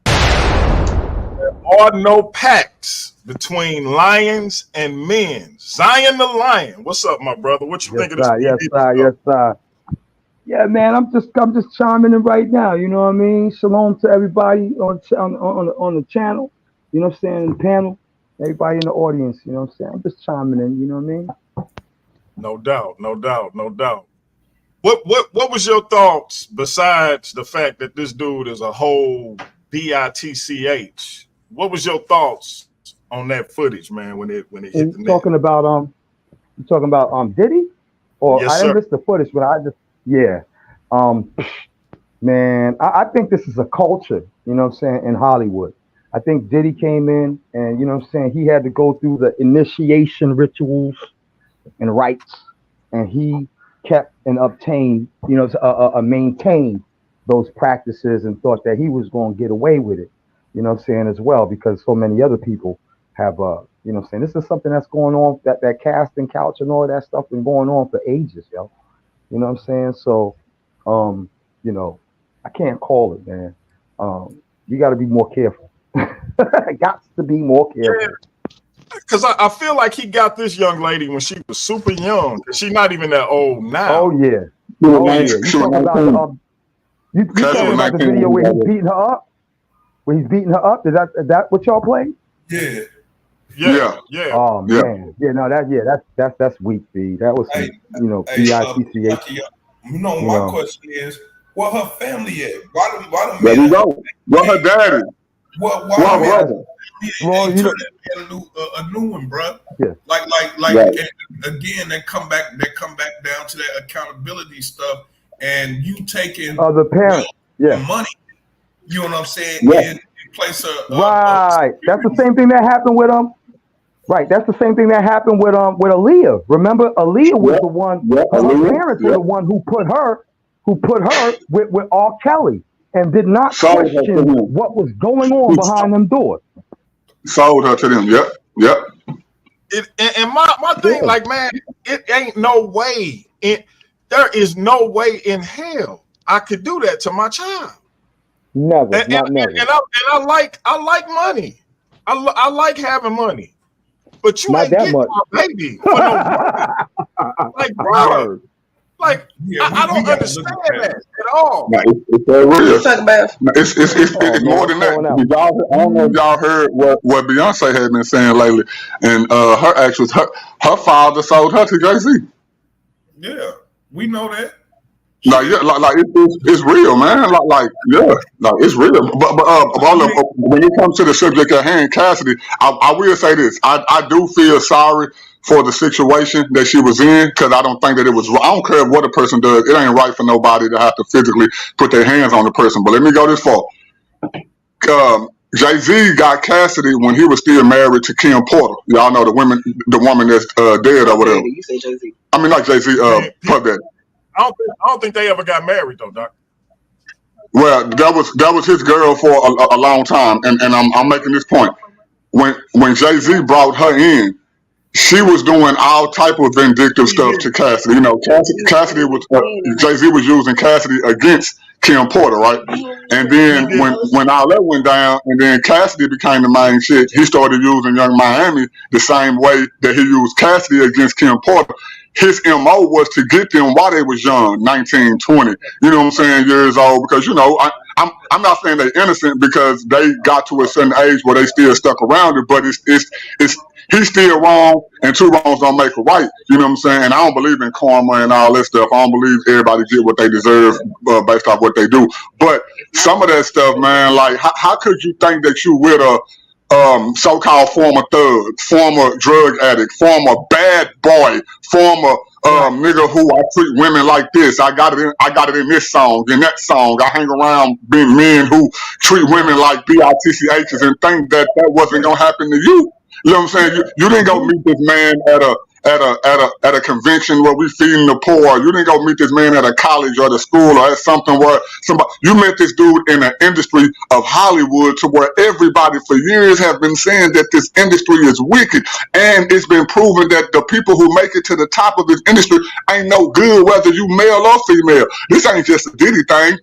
There are no pacts between lions and men. Zion the Lion. What's up, my brother? What you think of this? Yes, sir. Yes, sir. Yeah, man, I'm just chiming in right now. You know what I mean? Shalom to everybody on the channel. You know what I'm saying? The panel, everybody in the audience. You know what I'm saying? I'm just chiming in. You know what I mean? No doubt, no doubt, no doubt. What was your thoughts besides the fact that this dude is a whole bitch? What was your thoughts on that footage, man? When it hit the net? Talking about Diddy, or yes, I didn't miss the footage, but I just man, I think this is a culture. You know what I'm saying, in Hollywood. I think Diddy came in, and you know what I'm saying, he had to go through the initiation rituals and rites, and he kept and obtained, you know, maintained those practices, and thought that he was going to get away with it, you know what I'm saying, as well, because so many other people have, you know what I'm saying, this is something that's going on, that casting couch and all that stuff been going on for ages, yo. You know what I'm saying? So, you know, I can't call it, man. You got to be more careful. Got to be more careful. Yeah. Because I feel like he got this young lady when she was super young. She's not even that old now. Oh, yeah. Oh, yeah. You talking about, you talking about the video where he's beating her up? Where he's beating her up? Is that what y'all played? Yeah. Oh, man. Yeah, no, that's weak, B. That was, you know, bitch. You know, my question is, where her family at? Why them there we go. Where her daddy? Why her brother? Well, you know, a new one, bro. Yeah. Like, right. Again, they come back down to that accountability stuff, and you taking the parents, money. You know what I'm saying? Yeah. In place of right. That's the same thing that happened with Right. That's the same thing that happened with Aaliyah. Remember, Aaliyah was the one. Her parents were the one who put her with R. Kelly, and did not question what was going on behind them doors. Sold her to them. Yep. And my thing, like, man, it ain't no way. There is no way in hell I could do that to my child. Never. And I like money. I like having money. But you ain't getting my baby for no money. Like, bro. Like, I don't understand that at all. No, it's more than that. I don't know if y'all heard what Beyonce had been saying lately, and her actually her father sold her to Jay-Z. Yeah, we know that. Like it's real, man. Like it's real. But when it comes to the subject at hand, Cassidy, I will say this: I do feel sorry for the situation that she was in, because I don't think that it was. I don't care what a person does; it ain't right for nobody to have to physically put their hands on the person. But let me go this far. Jay-Z got Cassidy when he was still married to Kim Porter. Y'all know the woman that's dead or whatever. You say Jay-Z. I mean, not Jay-Z. Puff Daddy. I don't think they ever got married though, Doc. Well, that was his girl for a long time, and I'm making this point. When Jay-Z brought her in, she was doing all type of vindictive stuff to Cassidy. You know, Cassidy was Jay-Z was using Cassidy against Kim Porter, right? And then when all that went down, and then Cassidy became the main shit, he started using Young Miami the same way that he used Cassidy against Kim Porter. His MO was to get them while they was young, 19, 20, you know what I'm saying, years old, because, you know, I'm not saying they're innocent because they got to a certain age where they still stuck around it, but it's he's still wrong, and two wrongs don't make a right, you know what I'm saying? And I don't believe in karma and all that stuff. I don't believe everybody get what they deserve based off what they do. But some of that stuff, man, like, how could you think that you with a so-called former thug, former drug addict, former bad boy, former nigga who I treat women like this. I got it in this song, in that song. I hang around being men who treat women like bitchs and think that wasn't gonna happen to you. You know what I'm saying? You didn't go meet this man at a convention where we feeding the poor. You didn't go meet this man at a college or the school or at something where you met this dude in an industry of Hollywood to where everybody for years have been saying that this industry is wicked. And it's been proven that the people who make it to the top of this industry ain't no good, whether you male or female. This ain't just a Diddy thing.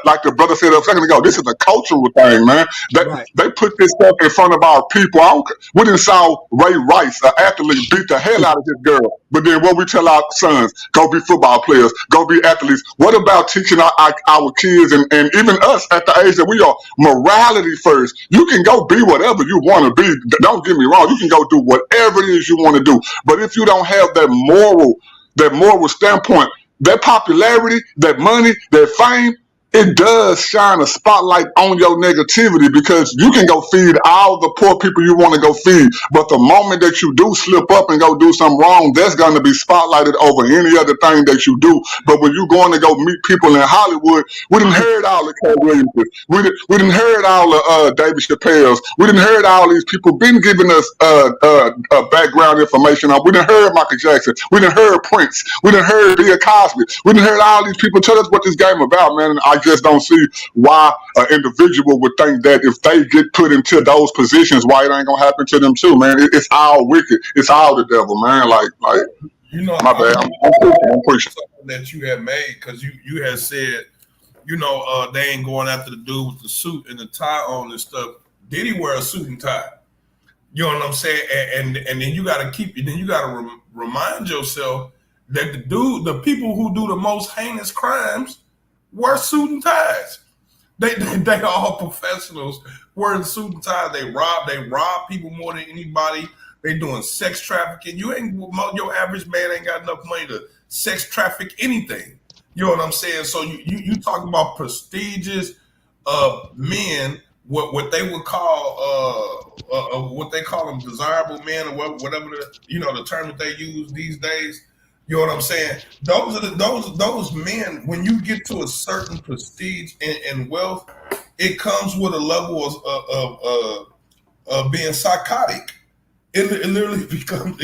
Like the brother said a second ago, this is a cultural thing, man. They put this stuff in front of our people. We didn't saw Ray Rice, an athlete, beat the hell out of this girl. But then what we tell our sons, go be football players, go be athletes. What about teaching our kids and even us at the age that we are, morality first? You can go be whatever you want to be. Don't get me wrong. You can go do whatever it is you want to do. But if you don't have that moral standpoint, that popularity, that money, that fame, it does shine a spotlight on your negativity, because you can go feed all the poor people you want to go feed. But the moment that you do slip up and go do something wrong, that's going to be spotlighted over any other thing that you do. But when you going to go meet people in Hollywood, we didn't heard all the Cat Williamses. We didn't heard all the David Chappelle's. We didn't heard all these people been giving us background information on. We didn't heard Michael Jackson. We didn't heard Prince. We didn't heard Bill Cosby. We didn't heard all these people tell us what this game about, man. And I just don't see why an individual would think that if they get put into those positions, why it ain't gonna happen to them too, man. It's all wicked. It's all the devil, man. Like my bad. I'm pushing something that you had made, because you had said, they ain't going after the dude with the suit and the tie on and stuff. Diddy wear a suit and tie? You know what I'm saying? And then you got to remind yourself that the people who do the most heinous crimes wear suit and ties. They all professionals wearing suit and ties. They rob people more than anybody. They doing sex trafficking. Your average man ain't got enough money to sex traffic anything. You know what I'm saying? So you talk about prestigious men, what they would call what they call them desirable men, or whatever the term that they use these days. You know what I'm saying? Those men, when you get to a certain prestige and wealth, it comes with a level of being psychotic. It literally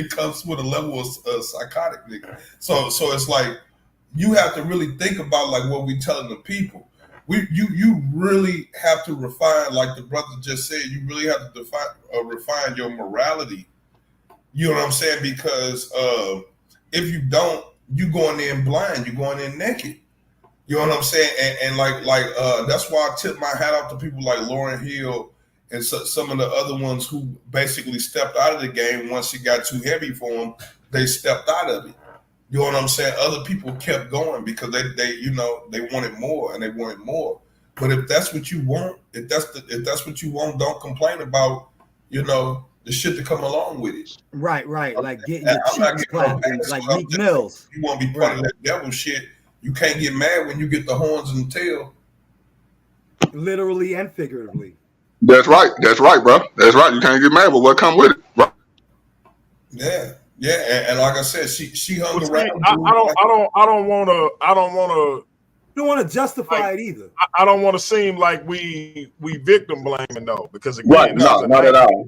comes with a level of psychotic, nigga. So it's like you have to really think about like what we telling the people. You really have to refine, like the brother just said. You really have to refine your morality. You know what I'm saying? Because if you don't, you going in blind, you going in naked. You know what I'm saying? And like that's why I tip my hat off to people like Lauryn Hill and some of the other ones who basically stepped out of the game once it got too heavy for them. They stepped out of it. You know what I'm saying? Other people kept going because they wanted more and they wanted more. But if that's what you want, if that's what you want, don't complain about the shit to come along with it. Right. Like getting your cheeks clapped, like Meek Mills. You want to be part of that devil shit. You can't get mad when you get the horns and the tail. Literally and figuratively. That's right, bro. That's right. You can't get mad with what come with it, right? Yeah, and like I said, she hung around. I don't want to justify it either. I don't want to seem like we victim blaming though, because again, right? No, not at all.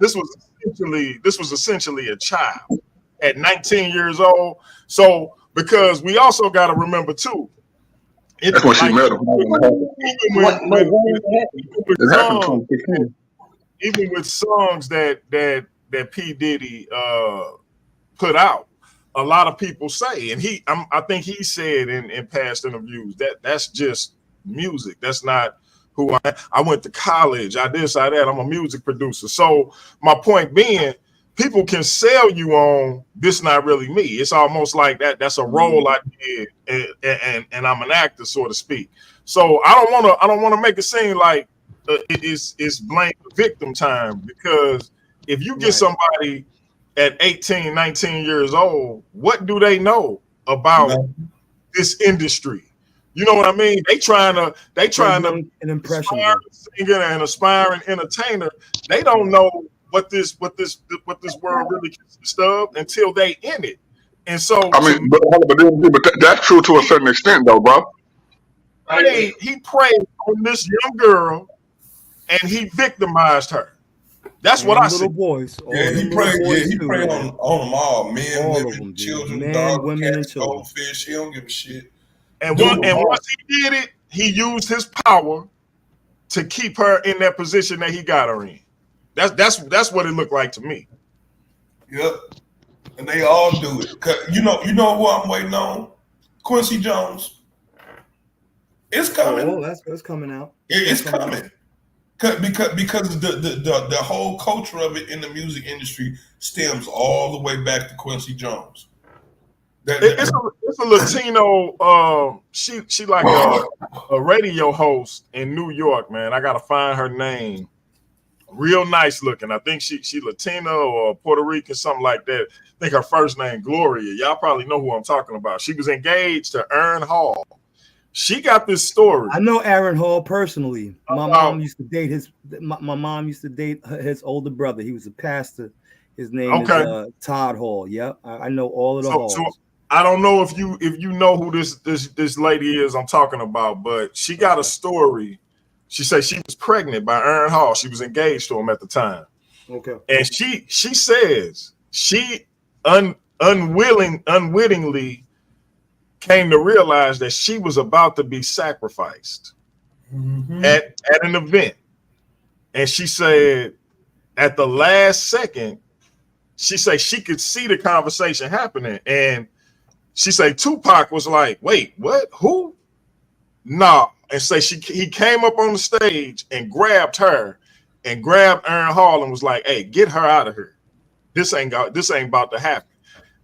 This was essentially a child at 19 years old. So because we also got to remember too. That's when she met him. Even with songs that P.Diddy put out, a lot of people say, and I think he said in past interviews that's just music. That's not who I went to college. I this, I that. I'm a music producer. So my point being, people can sell you on this not really me. It's almost like that's a role I did, and I'm an actor, so to speak. So I don't want to make it seem like it's blame victim time, because if you get somebody at 18, 19 years old, what do they know about this industry? You know what I mean? They trying to an impression singer and aspiring entertainer. They don't know what this world really consists of until they in it. And so I mean, but that's true to a certain extent though, bro. He preyed on this young girl and he victimized her. That's what I see. Little boys. All Yeah, them he pray. little boys Yeah, he too, pray man. on them all. Men, All women, of them, dude. children, Men, dogs, women, and cats, children. goldfish. He don't give a shit. And Dude, once he did it, he used his power to keep her in that position that he got her in. That's what it looked like to me. Yep. And they all do it. You know who I'm waiting on? Quincy Jones. It's coming. Oh, that's coming out. It's coming. Because the whole culture of it in the music industry stems all the way back to Quincy Jones. It's a Latino. She like a radio host in New York, man. I gotta find her name. Real nice looking. I think she Latino or Puerto Rican, something like that. I think her first name Gloria. Y'all probably know who I'm talking about. She was engaged to Aaron Hall. She got this story. I know Aaron Hall personally. My mom used to date my mom used to date his older brother. He was a pastor. His name is Todd Hall. Yep, I know all of the Halls. So I don't know if you know who this lady is I'm talking about, but she got a story. She said she was pregnant by Aaron Hall. She was engaged to him at the time. Okay. And she says she unwittingly came to realize that she was about to be sacrificed at an event. And she said at the last second, she said she could see the conversation happening. And she said Tupac was like, wait, what? Who? Nah. And say he came up on the stage and grabbed her and grabbed Aaron Hall and was like, hey, get her out of here. This ain't about to happen.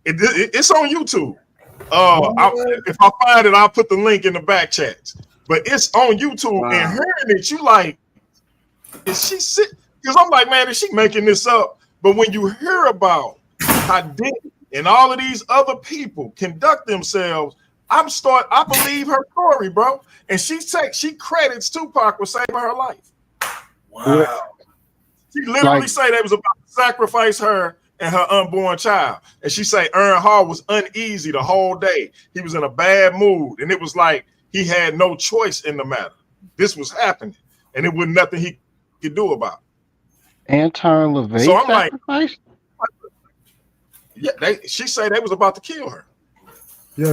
It's on YouTube. If I find it, I'll put the link in the back chats. But it's on YouTube. Wow. And hearing it, you like, is she sick? Because I'm like, man, is she making this up? But when you hear about how Diddy and all of these other people conduct themselves, I believe her story, bro. And she credits Tupac with saving her life. Wow. She literally say they was about to sacrifice her and her unborn child. And she say Aaron Hall was uneasy the whole day. He was in a bad mood. And it was like he had no choice in the matter. This was happening. And it was nothing he could do about it. Anton LaVey so I'm sacrificed? She said they was about to kill her. Yo,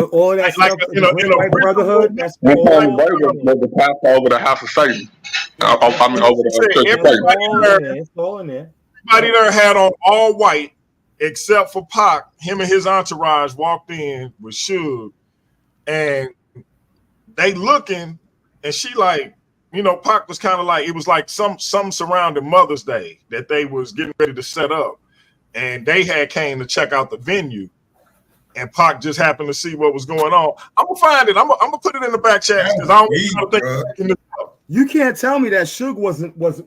all that stuff in the White Brotherhood. That's all the pastor over the house of Satan. Over the church of Satan. It's all in there. Everybody there had on all white except for Pac. Him and his entourage walked in with Suge, and they looking, and she like, Pac was kind of like, it was like some surrounding Mother's Day that they was getting ready to set up, and they had came to check out the venue. And Pac just happened to see what was going on. I'm gonna find it. I'm gonna put it in the back chat because I don't think you can't tell me that Suge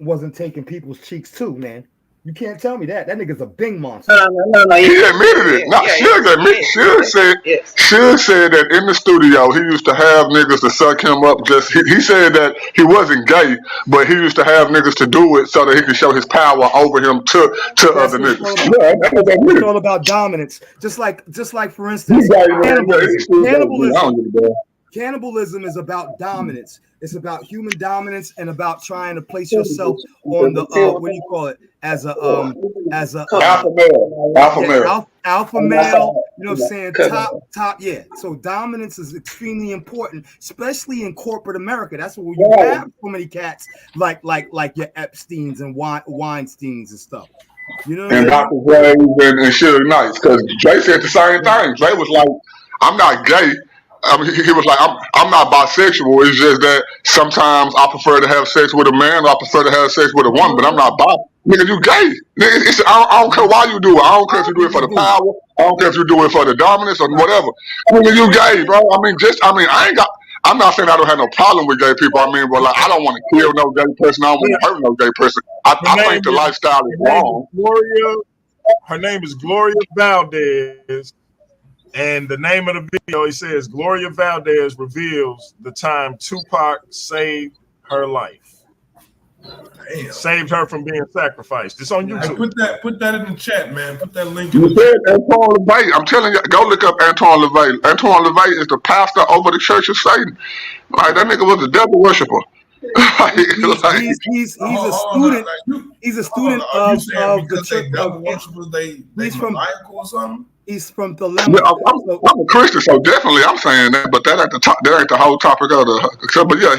wasn't taking people's cheeks too, man. You can't tell me that. That nigga's a Bing monster. No. He admitted it. Suge said that in the studio he used to have niggas to suck him up. He said that he wasn't gay, but he used to have niggas to do it so that he could show his power over him to other niggas. It's all about dominance. Just like for instance, cannibalism is about dominance. It's about human dominance and about trying to place yourself on the what do you call it, as a alpha male. Alpha male, you know what I'm saying? Top, yeah. So dominance is extremely important, especially in corporate America. That's what you have so many cats like your Epsteins and Weinsteins and stuff. You know what and Dr. Dre and Suge Knight, because Dre said the same thing. Dre was like, I'm not gay. I mean, he was like, I'm not bisexual. It's just that sometimes I prefer to have sex with a man, or I prefer to have sex with a woman, but I'm not bi. Nigga, you gay. Nigga, I don't care why you do it. I don't care if you do it for the power. I don't care if you do it for the dominance or whatever. I mean, you gay, bro. I'm not saying I don't have no problem with gay people. I mean, but like, I don't want to kill no gay person. I don't want to hurt no gay person. I think the lifestyle is wrong. Her name is Gloria Valdez. And the name of the video, he says, Gloria Valdez reveals the time Tupac saved her life. Damn. Saved her from being sacrificed. It's on YouTube. Hey, put that in the chat, man. Put that link in the chat. Anton LaVey. I'm telling you, go look up Anton LaVey. Anton LaVey is the pastor over the Church of Satan. Like, that nigga was a devil worshiper. He's a student. He's a student Are you saying of the because church they of. devil worshipers, they He's from maniacal or something? He's from Yeah, Dilemma. I'm a Christian, so definitely I'm saying that, but that ain't the top, that ain't the whole topic of the. But yeah,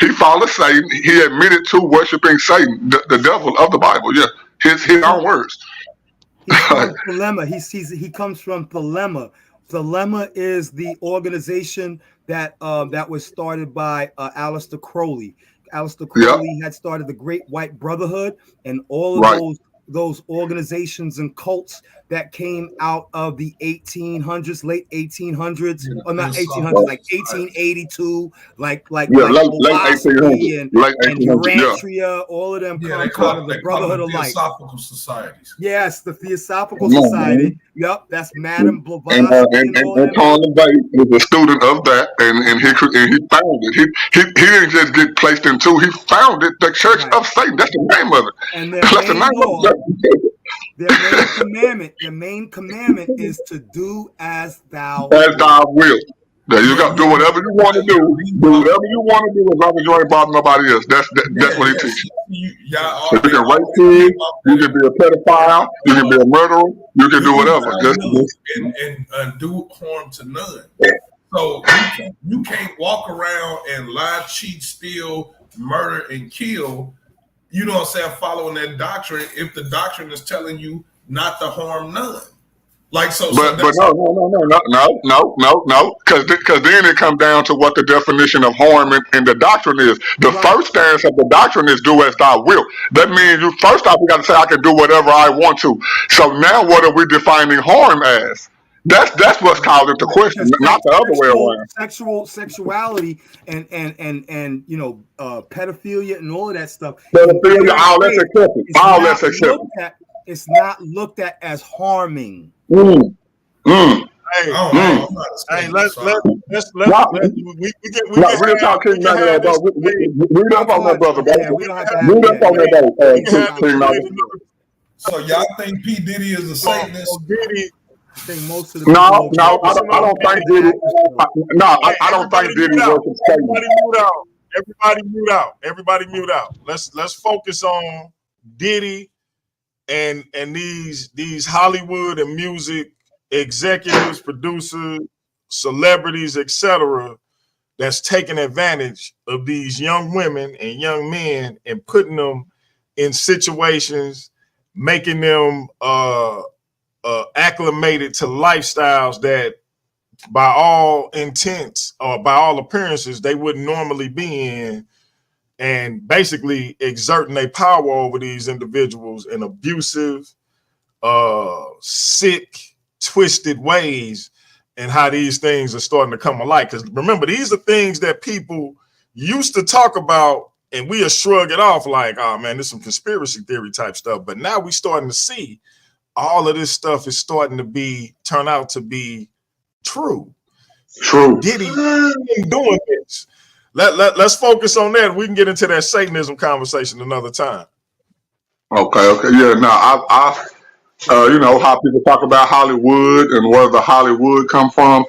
he followed Satan. He admitted to worshiping Satan, the devil of the Bible. Yeah, his own words. He's from Dilemma. He comes from Dilemma. Dilemma is the organization that that was started by Aleister Crowley. Aleister Crowley had started the Great White Brotherhood, and all of those organizations and cults that came out of the 1800s, late 1800s, or not 1800s, like 1882, like late 1800s, and late 1800s, Urantria, all of them come out of the Brotherhood of Light. Theosophical societies. Yes, the Theosophical Society. Yep, that's Madame Blavatsky and Tom LaVey is a student of that, and he found it. He didn't just get placed into. He founded the Church of Satan. That's the name of it. And their main law, their main commandment is to do as thou will. There you go. Do whatever you want to do. Do whatever you want to do as long as you ain't bother nobody else. That's what he teaches. So you can rape kids. You can be a pedophile. You can be a murderer. You can do whatever. And do harm to none. So you can't walk around and lie, cheat, steal, murder, and kill. You know what I'm saying? Following that doctrine, if the doctrine is telling you not to harm none. Like but no, because then it comes down to what the definition of harm in the doctrine is. The first stance of the doctrine is do as thou wilt. That means you first off, we got to say I can do whatever I want to. So now what are we defining harm as? That's what's called into question, not the other way around. Sexuality and pedophilia and all of that stuff. Pedophilia, all that's accepted. All that's accepted. It's not looked at as harming. Hey, let's we get real talk, King Manuel, bro. Read up on that, brother. Read up on that, King Manuel. So y'all think P. Diddy is a Satanist? I think most of the no, I don't think Diddy. No, I don't think Diddy worships Satan. Everybody mute out. Let's focus on Diddy and these Hollywood and music executives, producers, celebrities, etc., that's taking advantage of these young women and young men and putting them in situations, making them acclimated to lifestyles that by all intents or by all appearances they wouldn't normally be in, and basically exerting their power over these individuals in abusive, sick, twisted ways, and how these things are starting to come alive. Because remember, these are things that people used to talk about and we shrug it off like, oh man, this is some conspiracy theory type stuff. But now we're starting to see all of this stuff is starting to turn out to be true. Diddy ain't doing this. Let's focus on that. We can get into that Satanism conversation another time. Okay. Yeah, no, I you know how people talk about Hollywood and where the Hollywood come from.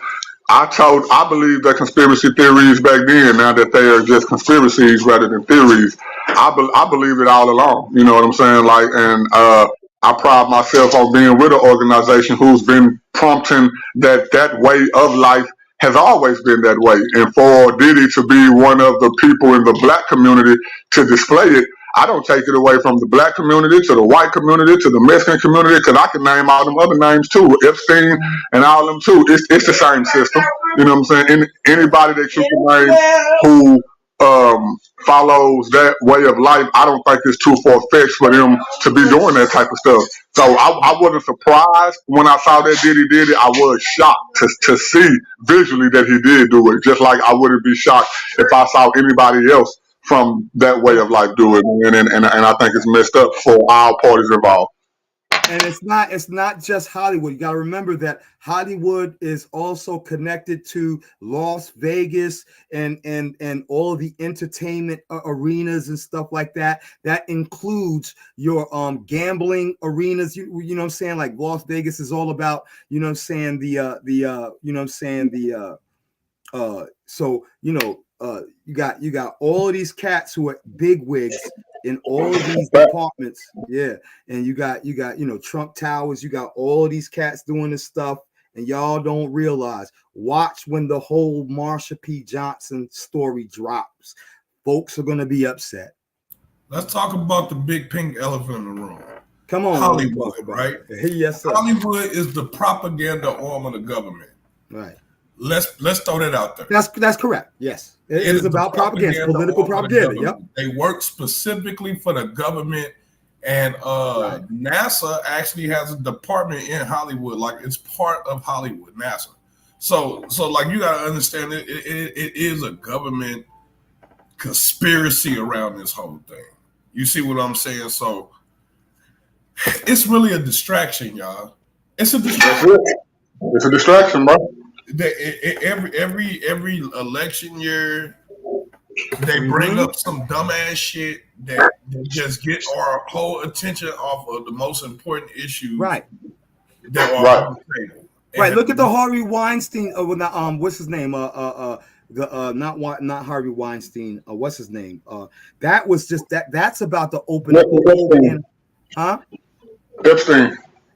I believe that conspiracy theories back then, now that they are just conspiracies rather than theories, I believe it all along. You know what I'm saying? Like, and I pride myself on being with an organization who's been prompting that way of life has always been that way. And for Diddy to be one of the people in the black community to display it, I don't take it away from the black community to the white community to the Mexican community, because I can name all them other names too, Epstein and all them too. It's the same system. You know what I'm saying? Anybody that you can name who follows that way of life, I don't think it's too far-fetched for them to be doing that type of stuff. So I wasn't surprised when I saw that Diddy did it. I was shocked to see visually that he did do it, just like I wouldn't be shocked if I saw anybody else from that way of life do it. And I think it's messed up for all parties involved. And it's not just Hollywood. You got to remember that Hollywood is also connected to Las Vegas and all of the entertainment arenas and stuff like that. That includes your gambling arenas. You know what I'm saying? Like Las Vegas is all about, you know what I'm saying, so you know, you got all of these cats who are big wigs in all of these departments. Yeah. And you got Trump Towers, you got all of these cats doing this stuff, and y'all don't realize. Watch when the whole Marsha P. Johnson story drops. Folks are gonna be upset. Let's talk about the big pink elephant in the room. Come on, Hollywood, right? Yes, sir. Hollywood is the propaganda arm of the government. Right. Let's throw that out there. That's correct. Yes, it is about propaganda, political propaganda. Yep. They work specifically for the government, and NASA actually has a department in Hollywood, like it's part of Hollywood, NASA. So like you got to understand it is a government conspiracy around this whole thing. You see what I'm saying? So it's really a distraction, y'all. It's a distraction. It's a distraction, bro. Every election year, they bring up some dumbass shit that just get our whole attention off of the most important issues. Right. That are on the table. Right. Look at the Harvey Weinstein. What's his name? Not Harvey Weinstein. What's his name? That was just that. That's about to open up. Huh?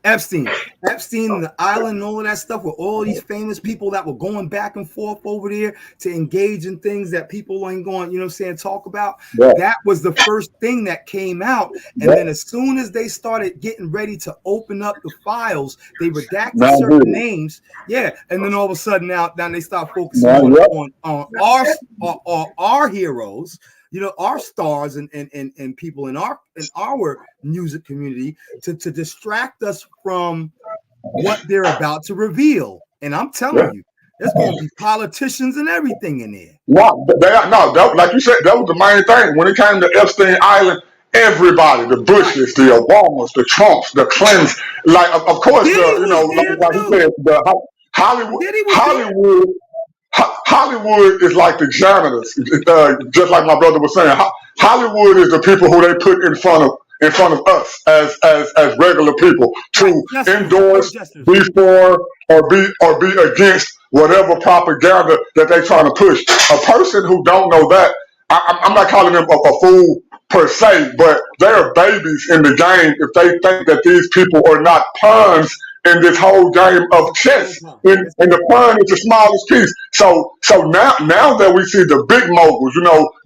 Epstein and the island and all of that stuff with all these famous people that were going back and forth over there to engage in things that people ain't going, talk about. Yeah. That was the first thing that came out. And then as soon as they started getting ready to open up the files, they redacted certain names. Yeah. And then all of a sudden now they start focusing on our heroes. Our stars and people in our music community to distract us from what they're about to reveal. And I'm telling you, there's going to be politicians and everything in there. Like you said, that was the main thing. When it came to Epstein Island, everybody, the Bushes, the Obamas, the Trumps, the Clintons, like, of course, like you said, the Hollywood is like the janitors, just like my brother was saying. Hollywood is the people who they put in front of us as regular people to endorse, be for, or be against whatever propaganda that they're trying to push. A person who don't know that, I'm not calling them a fool per se, but they're babies in the game if they think that these people are not pawns in this whole game of chess, and the pawn is the smallest piece. So now that we see the big moguls,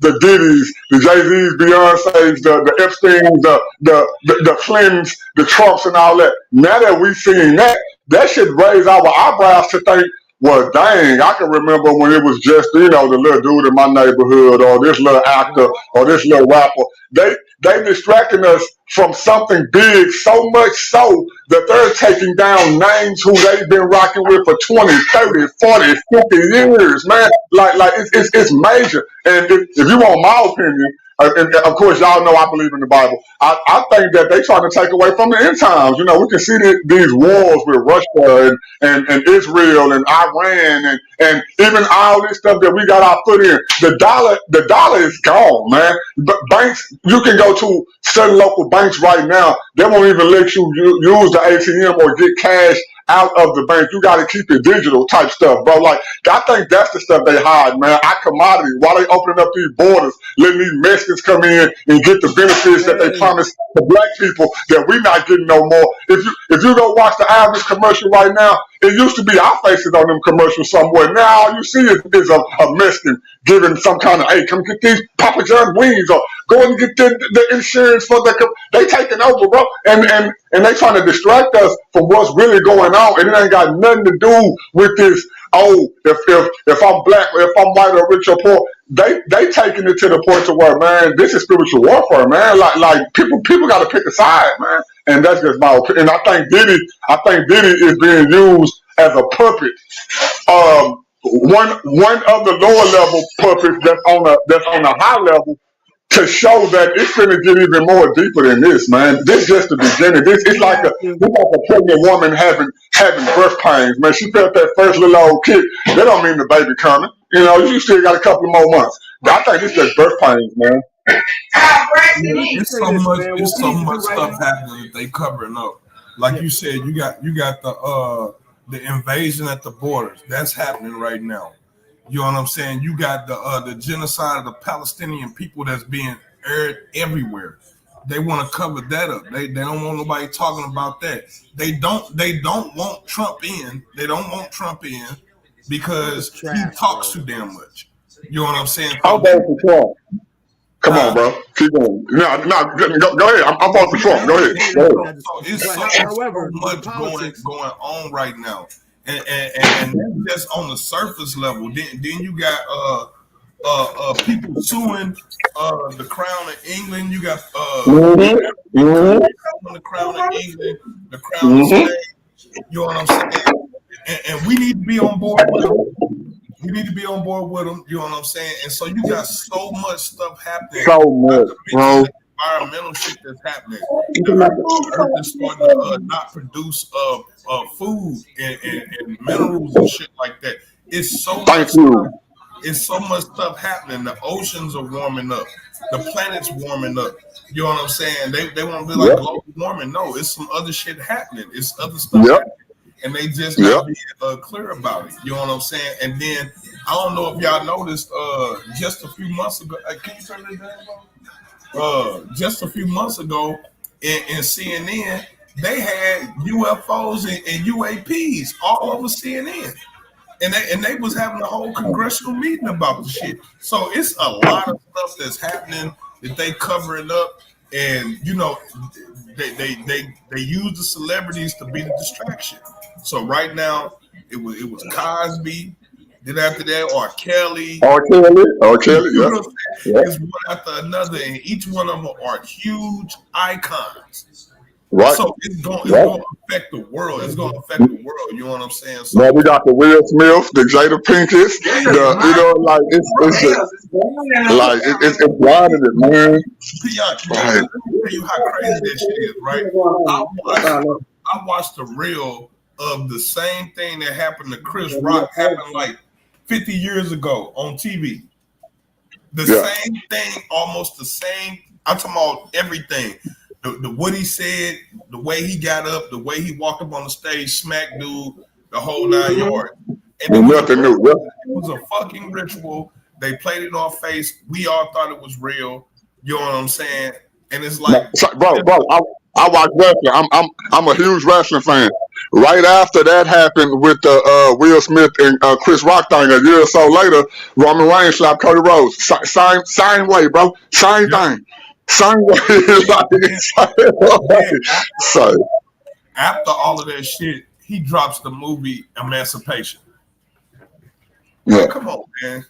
the Diddys, the Jay-Z's, Beyonce's, the Epsteins, the Clintons, the Trumps, and all that. Now that we seeing that should raise our eyebrows to think, well, dang, I can remember when it was just, the little dude in my neighborhood, or this little actor, or this little rapper. They distracting us from something big, so much so that they're taking down names who they've been rocking with for 20, 30, 40, 50 years, man. Like it's major. And if you want my opinion, and of course, y'all know I believe in the Bible. I think that they trying to take away from the end times. We can see these wars with Russia and Israel and Iran and even all this stuff that we got our foot in. The dollar is gone, man. But banks, you can go to certain local banks right now. They won't even let you use the ATM or get cash out of the bank. You got to keep it digital type stuff, bro. Like, I think that's the stuff they hide, man. Our commodity, while they opening up these borders, letting these Mexicans come in and get the benefits that they promised the black people that we not getting no more. If you go watch the average commercial right now, it used to be our faces on them commercials somewhere. Now all you see is a Mexican giving some kind of, hey, come get these Papa John wings, or go and get the insurance for they taking over, bro. And they trying to distract us from what's really going on, and it ain't got nothing to do with this. Oh, if I'm black, or if I'm white, or rich or poor, they taking it to the point to where, man, this is spiritual warfare, man. Like people got to pick a side, man. And that's just my opinion. And I think Diddy is being used as a puppet. One of the lower level puppets that's on a high level, to show that it's gonna get even more deeper than this, man. This just the beginning. It's like a pregnant woman having birth pains, man. She felt that first little old kick. That don't mean the baby coming. You still got a couple of more months. I think it's just birth pains, man. It's so much stuff happening that they covering up. Like you said, you got the invasion at the borders. That's happening right now. You know what I'm saying? You got the genocide of the Palestinian people that's being aired everywhere. They want to cover that up. They don't want nobody talking about that. They don't want Trump in. They don't want Trump in because he talks too damn much. You know what I'm saying? I'll vote for Trump. Come on, bro. Keep going. No, go ahead. I'm voting for Trump. Go ahead. So it's so much going on right now, and just on the surface level. Then you got people suing the Crown of England. You got the Crown of England, the Crown of Spain. You know what I'm saying? And we need to be on board with them. We need to be on board with them. You know what I'm saying? And so you got so much stuff happening. So much, bro. Environmental shit that's happening. The earth is starting to not produce food and minerals and shit like that. It's so much stuff. It's so much stuff happening. The oceans are warming up. The planet's warming up. You know what I'm saying? They want to be like global warming. No, it's some other shit happening. It's other stuff happening. And they just not being clear about it. You know what I'm saying? And then I don't know if y'all noticed just a few months ago. Can you turn that down? Just a few months ago in CNN, they had UFOs and UAPs all over CNN. And they was having a whole congressional meeting about the shit. So it's a lot of stuff that's happening that they covering up, and you know, they use the celebrities to be the distraction. So right now it was Cosby. Then after that, R. Kelly. You know, it's one after another, and each one of them are huge icons. Right. So it's going to affect the world. It's going to affect the world. You know what I'm saying? So now we got the Will Smith, the Jada Pinkett, you know, like it's blinded it, man. Let me tell you how crazy that shit is, right? I watched the reel of the same thing that happened to Chris Rock happened like 50 years ago on TV. The same thing, almost the same. I'm talking about everything. The what he said, the way he got up, the way he walked up on the stage, smack dude, the whole 9 yards. And it was a fucking ritual. They played it in our face. We all thought it was real. You know what I'm saying? And it's like, bro, I watch wrestling. I'm a huge wrestling fan. Right after that happened with the Will Smith and Chris Rock thing, a year or so later, Roman Reigns slapped Cody Rhodes. Same way, bro. Same thing. Same way. So after all of that shit, he drops the movie Emancipation. Yeah. Come on, man.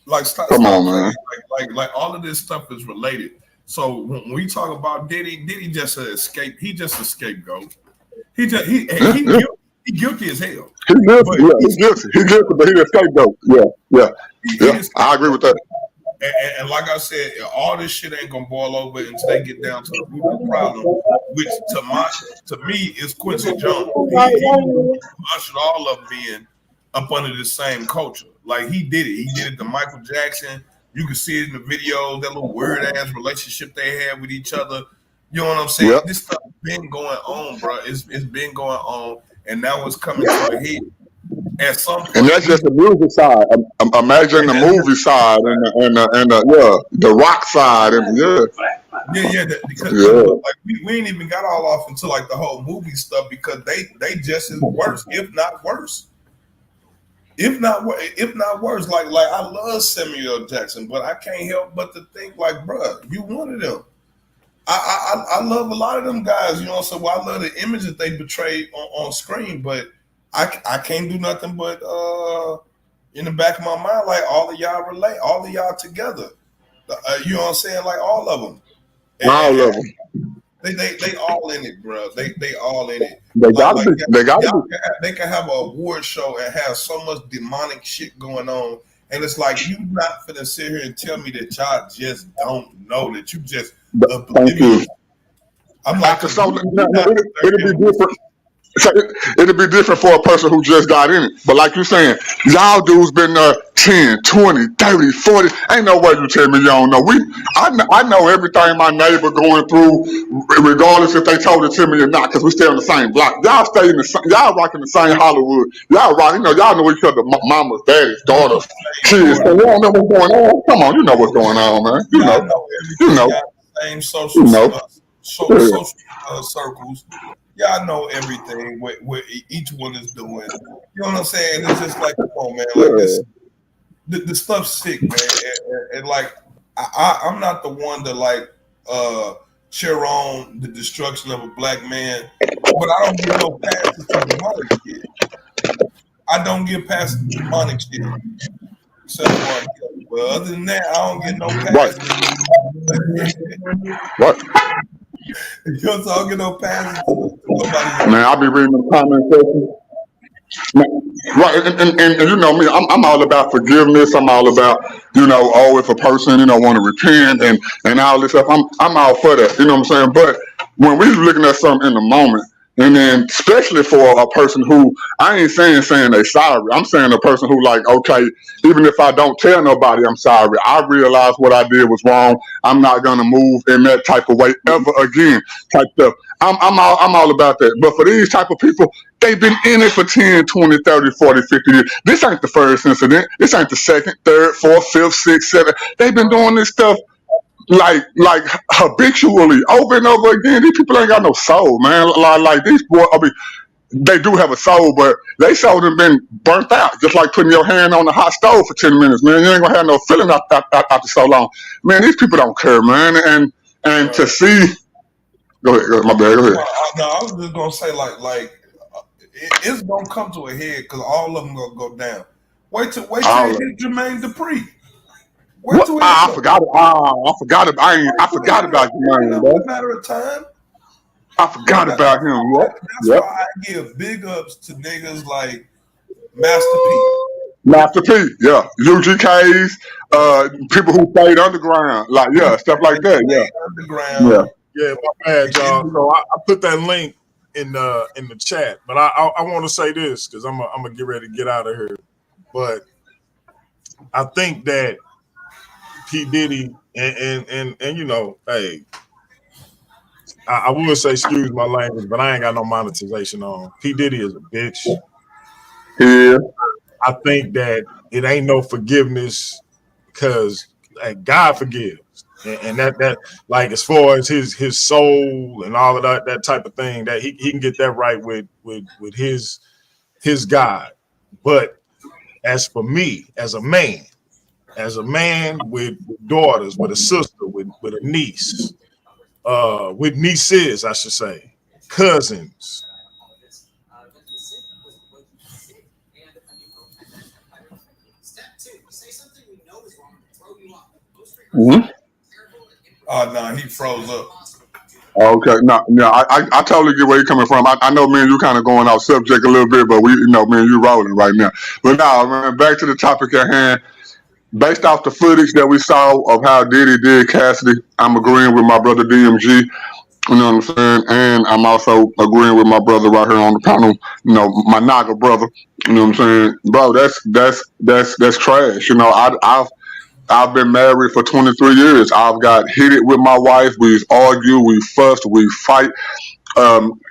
Like stop man. Like all of this stuff is related. So when we talk about Diddy just an escape. He just a scapegoat. He guilty as hell. He's guilty. He's guilty, but he's a scapegoat. Yeah. I agree with that. And like I said, all this shit ain't gonna boil over until they get down to the root of the problem, which to me is Quincy Jones. He ushered all of them in up under the same culture. Like he did it. He did it to Michael Jackson. You can see it in the video, that little weird ass relationship they had with each other. You know what I'm saying? This stuff been going on, bro. It's been going on, and now it's coming to a head. At some point, and that's just the music side. Imagine the movie side and the rock side and because like we ain't even got all off into like the whole movie stuff because they just as worse, if not worse. If not worse, like I love Samuel Jackson, but I can't help but to think like, bro, you one of them. I love a lot of them guys, you know. So I love the image that they portray on screen, but I can't do nothing but in the back of my mind, like all of y'all relate, all of y'all together. You know what I'm saying? Like all of them. All of them. They all in it, bro. They all in it. They got to be. They can have an award show and have so much demonic shit going on, and it's like you not finna sit here and tell me that y'all just don't know that you just. Thank you. I'm like, so it'll be different. So it'll be different for a person who just got in it. But like you're saying, y'all dudes been 10, 20, 30, 40. Ain't no way you tell me you don't know. I know everything my neighbor going through, regardless if they told it to me or not, because we stay on the same block. Y'all stay in y'all rocking the same Hollywood. Y'all rock, y'all know each other, mamas, daddies, daughters, kids. So you don't know what's going on. Come on, you know what's going on, man. You know. Everything. Y'all the same social circles. Y'all know everything what each one is doing. You know what I'm saying? It's just like, come on, man. Like this, the stuff's sick, man. And like, I'm not the one to like cheer on the destruction of a black man, but I don't get no passes to demonic shit. I don't get past demonic shit. So, well, other than that, I don't get no passes. What? You know, so I don't get no passes to nobody. Man, I'll be reading the comment section. Right, and you know me, I'm all about forgiveness. I'm all about, if a person, want to repent and all this stuff, I'm all for that. You know what I'm saying? But when we're looking at something in the moment, and then especially for a person who, I ain't saying they sorry. I'm saying a person who like, okay, even if I don't tell nobody I'm sorry, I realize what I did was wrong. I'm not gonna move in that type of way ever again. Type stuff. I'm all about that. But for these type of people, they've been in it for 10, 20, 30, 40, 50 years. This ain't the first incident. This ain't the second, third, fourth, fifth, sixth, seventh. They've been doing this stuff like habitually over and over again. These people ain't got no soul, man. Like these boys, they do have a soul, but they soul have been burnt out. Just like putting your hand on the hot stove for 10 minutes, man. You ain't gonna have no feeling after so long. Man, these people don't care, man. And to see, go ahead, my bad, go ahead. No, I was just gonna say it's gonna come to a head because all of them gonna go down. Wait till it hit Jermaine Dupri. I forgot about Jermaine, bro. It's a matter of time. I forgot about him. That's why I give big ups to niggas like Master P. Master P, yeah. UGKs, people who played underground, stuff like that, Underground. Yeah, my bad, y'all. So I put that link in the chat, but I want to say this because I'm gonna get ready to get out of here. But I think that P.Diddy and hey, I would say excuse my language, but I ain't got no monetization on. P.Diddy is a bitch. Yeah. I think that it ain't no forgiveness because God forgives. And that like as far as his soul and all of that type of thing, that he can get that right with his God. But as for me, as a man with daughters, with a sister, with a niece, with nieces, I should say, cousins. Mm-hmm. Oh no, he froze up. Okay, no, I totally get where you're coming from. I know, man, you kind of going off subject a little bit, but man, you rolling right now. But now, man, back to the topic at hand. Based off the footage that we saw of how Diddy did Cassidy, I'm agreeing with my brother DMG. You know what I'm saying? And I'm also agreeing with my brother right here on the panel. My Naga brother. You know what I'm saying, bro? That's trash. I've been married for 23 years. I've got heated with my wife. We've argued, we fussed, we fight.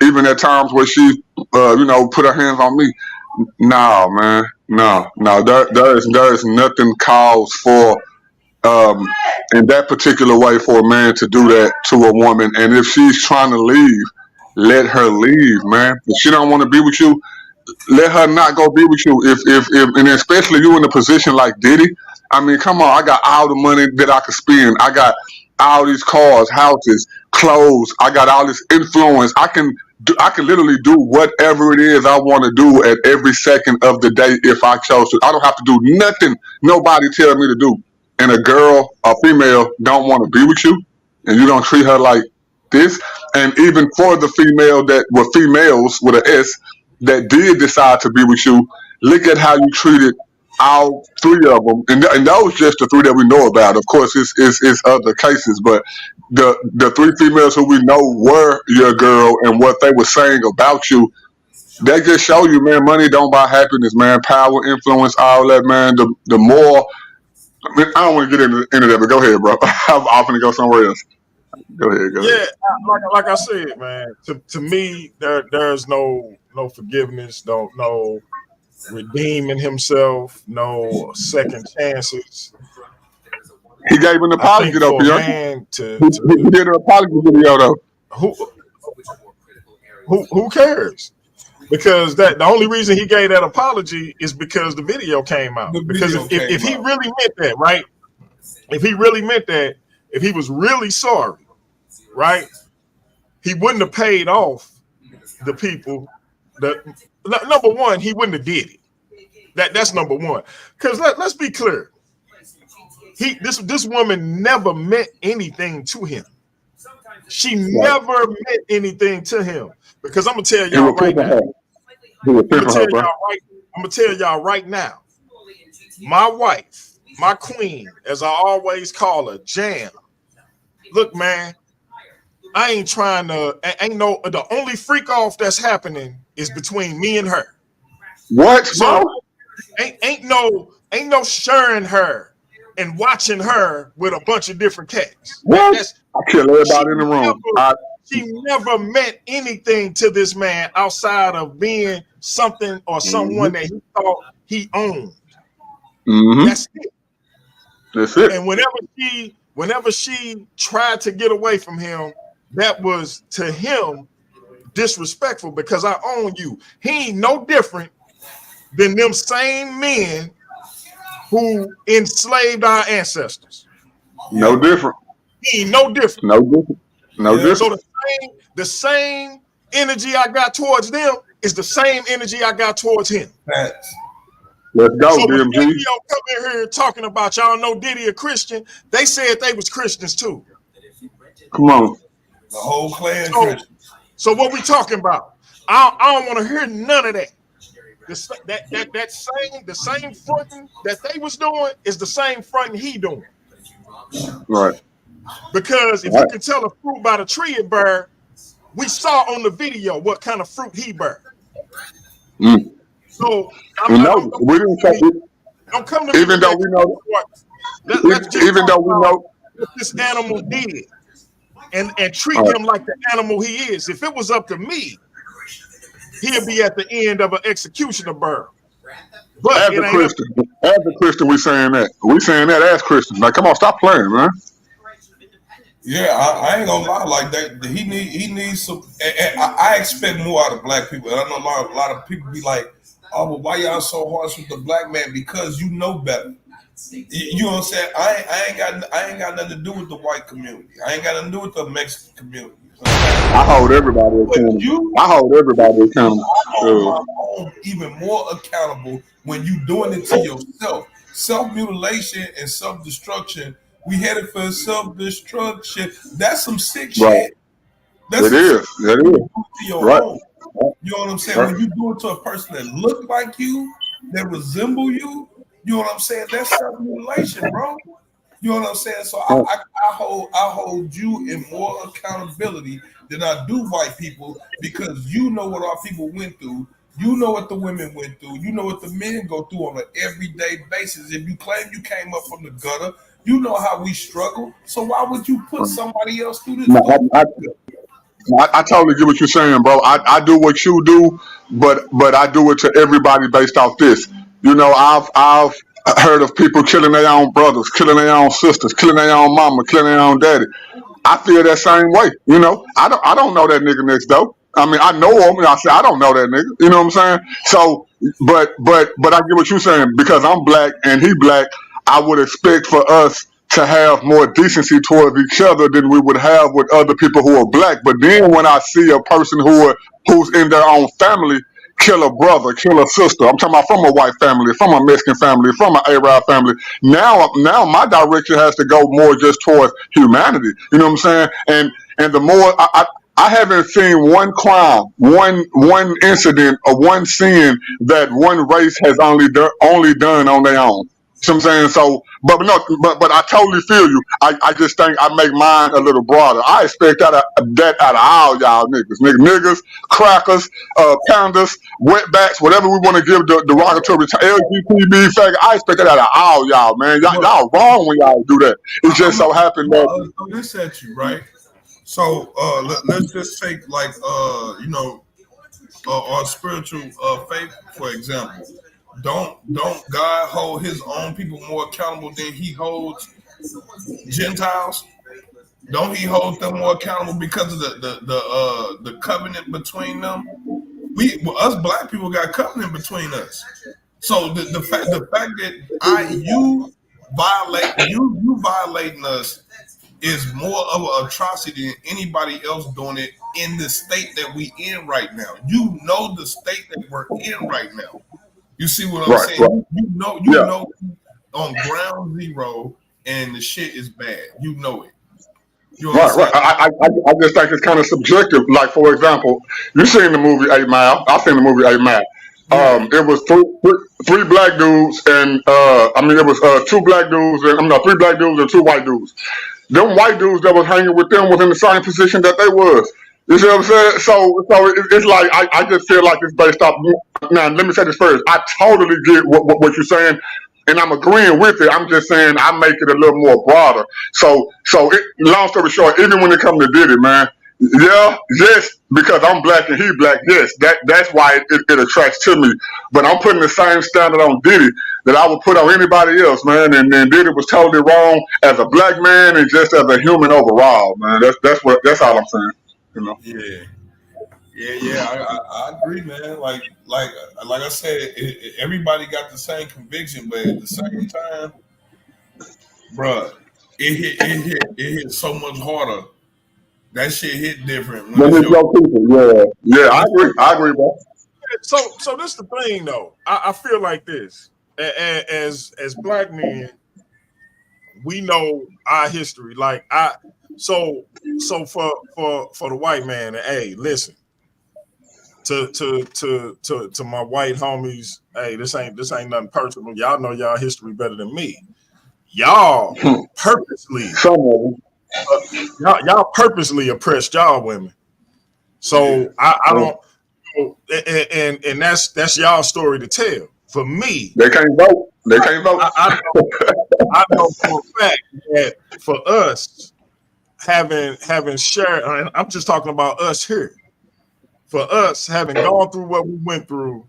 Even at times where she, put her hands on me. No, man, no. There is nothing cause for, in that particular way for a man to do that to a woman. And if she's trying to leave, let her leave, man. If she don't want to be with you, let her not go be with you. If and especially you in a position like Diddy. I mean, come on, I got all the money that I could spend. I got all these cars, houses, clothes. I got all this influence. I can literally do whatever it is I want to do at every second of the day if I chose to. I don't have to do nothing nobody tell me to do. And a girl, a female, don't want to be with you, and you don't treat her like this. And even for the female that were females with an S that did decide to be with you, look at how you treated all three of them, and those just the three that we know about. Of course, it's other cases, but the three females who we know were your girl and what they were saying about you, They just show you, man, money don't buy happiness, man. Power, influence, all that, man. The more, I mean, I don't want to get into that, but go ahead, bro. I'm often to go somewhere else. Go ahead. Yeah, like I said, man. To me, there's no forgiveness, no redeeming himself, no second chances. He gave an apology though, for a Pierre. man to he did an apology video though. Who cares? Because the only reason he gave that apology is because the video came out. Because if he really meant that, right? If he really meant that, if he was really sorry, right? He wouldn't have paid off the people. Number one, he wouldn't have did it. That's number one. Because let's be clear. This woman never meant anything to him. She never meant anything to him. Because I'm gonna tell y'all right now. I'm gonna tell y'all right now. My wife, my queen, as I always call her, Jam. Look, man, I ain't trying to. The only freak off that's happening is between me and her. What? So ain't no sharing her and watching her with a bunch of different cats. I kill everybody in the room. She never meant anything to this man outside of being something or someone that he thought he owned. Mm-hmm. That's it. That's it. And whenever she tried to get away from him, that was to him disrespectful because I own you. He ain't no different than them same men who enslaved our ancestors. No different. He ain't no different. No different. No different. So the same energy I got towards them is the same energy I got towards him. Let's go, so DMG. When Diddy come in here talking about y'all know Diddy a Christian, they said they was Christians too. Come on. The whole clan Christian. So what we talking about? I don't want to hear none of that. The same fronting that they was doing is the same fronting he doing. Right. Because if you can tell a fruit by the tree it bear, we saw on the video what kind of fruit he bear. So we didn't don't come to me. Even though we know. Even though we know what this animal did, and treat him like the animal he is. If it was up to me, he'll be at the end of an executioner bird. But as a Christian, we saying that. We saying that as Christians. Like, come on, stop playing, man. Yeah, I ain't gonna lie. Like that, he needs some. And I expect more out of black people. And I know a lot of people be like, "Oh, but why y'all so harsh with the black man?" Because you know better. You know what I'm saying? I ain't got nothing to do with the white community. I ain't got nothing to do with the Mexican community. I hold everybody accountable. I hold even more accountable when you doing it to yourself. Self-mutilation and self-destruction. We headed for self-destruction. That's some sick shit. That is. Right. Own. You know what I'm saying? Right. When you do it to a person that look like you, that resemble you, you know what I'm saying? That's self-mutilation, bro. You know what I'm saying? So I hold you in more accountability than I do white people because you know what our people went through. You know what the women went through. You know what the men go through on an everyday basis. If you claim you came up from the gutter, you know how we struggle. So why would you put somebody else through this? I totally get what you're saying, bro. I do what you do, but I do it to everybody based off this. You know, I've heard of people killing their own brothers, killing their own sisters, killing their own mama, killing their own daddy. I feel that same way. You know, I don't know that nigga next door. I mean, I know him, and I say I don't know that nigga. You know what I'm saying? So, but I get what you're saying because I'm black and he black. I would expect for us to have more decency towards each other than we would have with other people who are black. But then when I see a person who's in their own family kill a brother, kill a sister, I'm talking about from a white family, from a Mexican family, from an Arab family. Now my direction has to go more just towards humanity. You know what I'm saying? And the more I haven't seen one crime, one incident, or one sin that one race has only done on their own. what I'm saying? So, but no, but I totally feel you. I just think I make mine a little broader. I expect that out of all y'all niggas, crackers, pounders, wetbacks, whatever we want to give the derogatory LGBT faggot. I expect that out of all y'all, man. Y'all wrong when y'all do that. It just so happened that. This at you, right? So let's just take like our spiritual faith, for example. Don't God hold his own people more accountable than he holds Gentiles? Don't he hold them more accountable because of the covenant between them? Us black people got covenant between us. So the fact that you violating us is more of an atrocity than anybody else doing it in the state that we in right now. You know the state that we're in right now. You see what I'm saying? Right. You know on ground zero and the shit is bad. You know it. You know right. I just think it's kind of subjective. Like, for example, you seen the movie 8 Mile. I've seen the movie 8 Mile. It was three black dudes and it was 2 black dudes and 3 black dudes and 2 white dudes. Them white dudes that was hanging with them was in the same position that they was. You see what I'm saying? So it's like I just feel like it's based off. Now let me say this first. I totally get what you're saying, and I'm agreeing with it. I'm just saying I make it a little more broader. So long story short, even when it comes to Diddy, man, yes, because I'm black and he black. Yes, that's why it attracts to me. But I'm putting the same standard on Diddy that I would put on anybody else, man. And Diddy was totally wrong as a black man and just as a human overall, man. That's all I'm saying. You know? Yeah. I agree, man. Like I said, everybody got the same conviction, but at the same time, bruh, it hit so much harder. That shit hit different. Yeah, I agree, bro. So this the thing though. I feel like this. As black men, we know our history. Like so for the white man, hey, listen. To my white homies, hey, this ain't nothing personal. Y'all know y'all history better than me. Y'all purposely y'all purposely oppressed y'all women. So I don't, and that's y'all story to tell. For me, they can't vote. I know for a fact that for us having shared, and I'm just talking about us here. For us having gone through what we went through,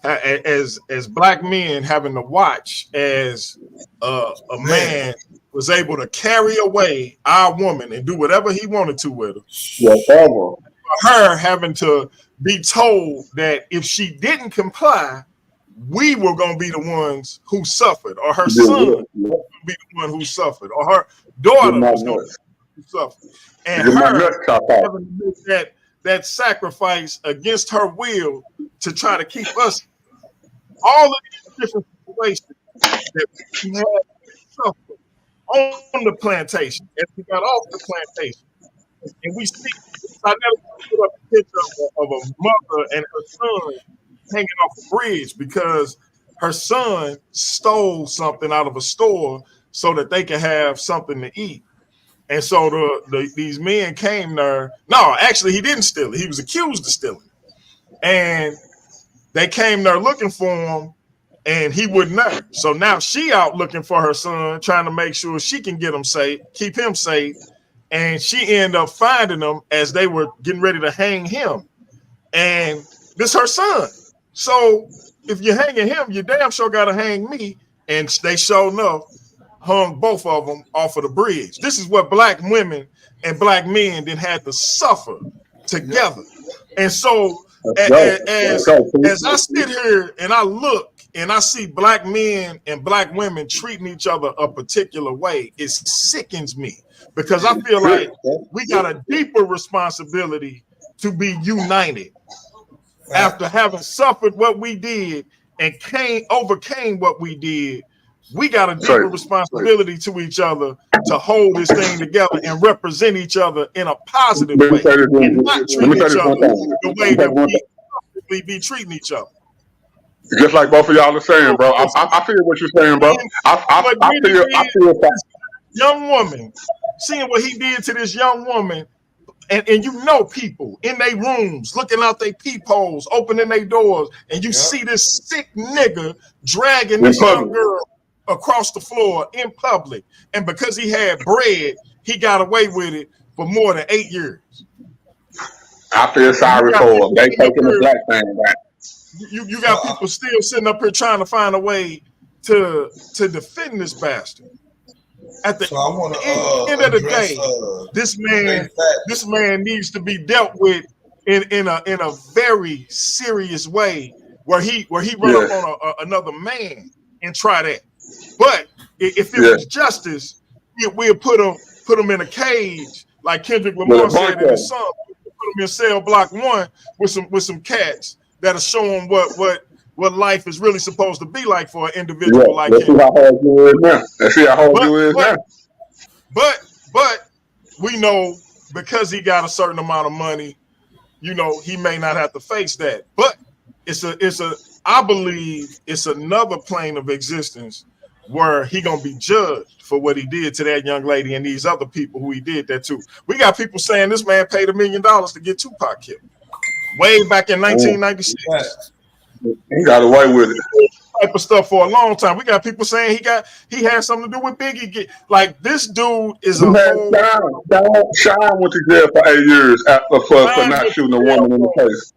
as black men having to watch as a man was able to carry away our woman and do whatever he wanted to with her. Whatever. Her having to be told that if she didn't comply, we were going to be the ones who suffered, or her son would be the one who suffered, or her daughter was going to be who suffered. And her having to make that sacrifice against her will to try to keep us, all of these different situations that we had suffered on the plantation, as we got off the plantation. And we see, I never put up a picture of a mother and her son hanging off a bridge because her son stole something out of a store so that they could have something to eat. And so these men came there. No, actually, he didn't steal it. He was accused of stealing it. And they came there looking for him, and he wouldn't there. So now she out looking for her son, trying to make sure she can get him safe, keep him safe. And she ended up finding him as they were getting ready to hang him. And this her son. So if you're hanging him, you damn sure got to hang me. And they sure enough hung both of them off of the bridge. This is what black women and black men then had to suffer together. And so as I sit here and I look and I see black men and black women treating each other a particular way, it sickens me because I feel like we got a deeper responsibility to be united after having suffered what we did and overcame what we did. We got a deeper responsibility to each other to hold this thing together and represent each other in a positive way and not treat each other the way that we be treating each other. Just like both of y'all are saying, bro. I feel what you're saying, bro. I feel that. Young woman, seeing what he did to this young woman, and you know people in their rooms looking out their peepholes, opening their doors, and you see this sick nigga dragging this young girl across the floor in public, and because he had bread, he got away with it for more than 8 years. I feel sorry for him. They taking the black thing back. You got people still sitting up here trying to find a way to defend this bastard. At the end of the day, this man needs to be dealt with in a very serious way, where he run up on another man and try that. But if it was justice, we'll put him in a cage, like Kendrick Lamar said in his song. Put him in cell block 1 with some cats that'll show him what life is really supposed to be like for an individual like him. See how hard you is now. Let's see how hard you is now. But we know, because he got a certain amount of money, you know, he may not have to face that. But I believe it's another plane of existence where he gonna be judged for what he did to that young lady and these other people who he did that to. We got people saying this man paid $1 million to get Tupac killed way back in 1996. He got away with it. Type of stuff for a long time. We got people saying he had something to do with Biggie. Like, this dude is Shine went to jail for 8 years for not shooting a woman in the face.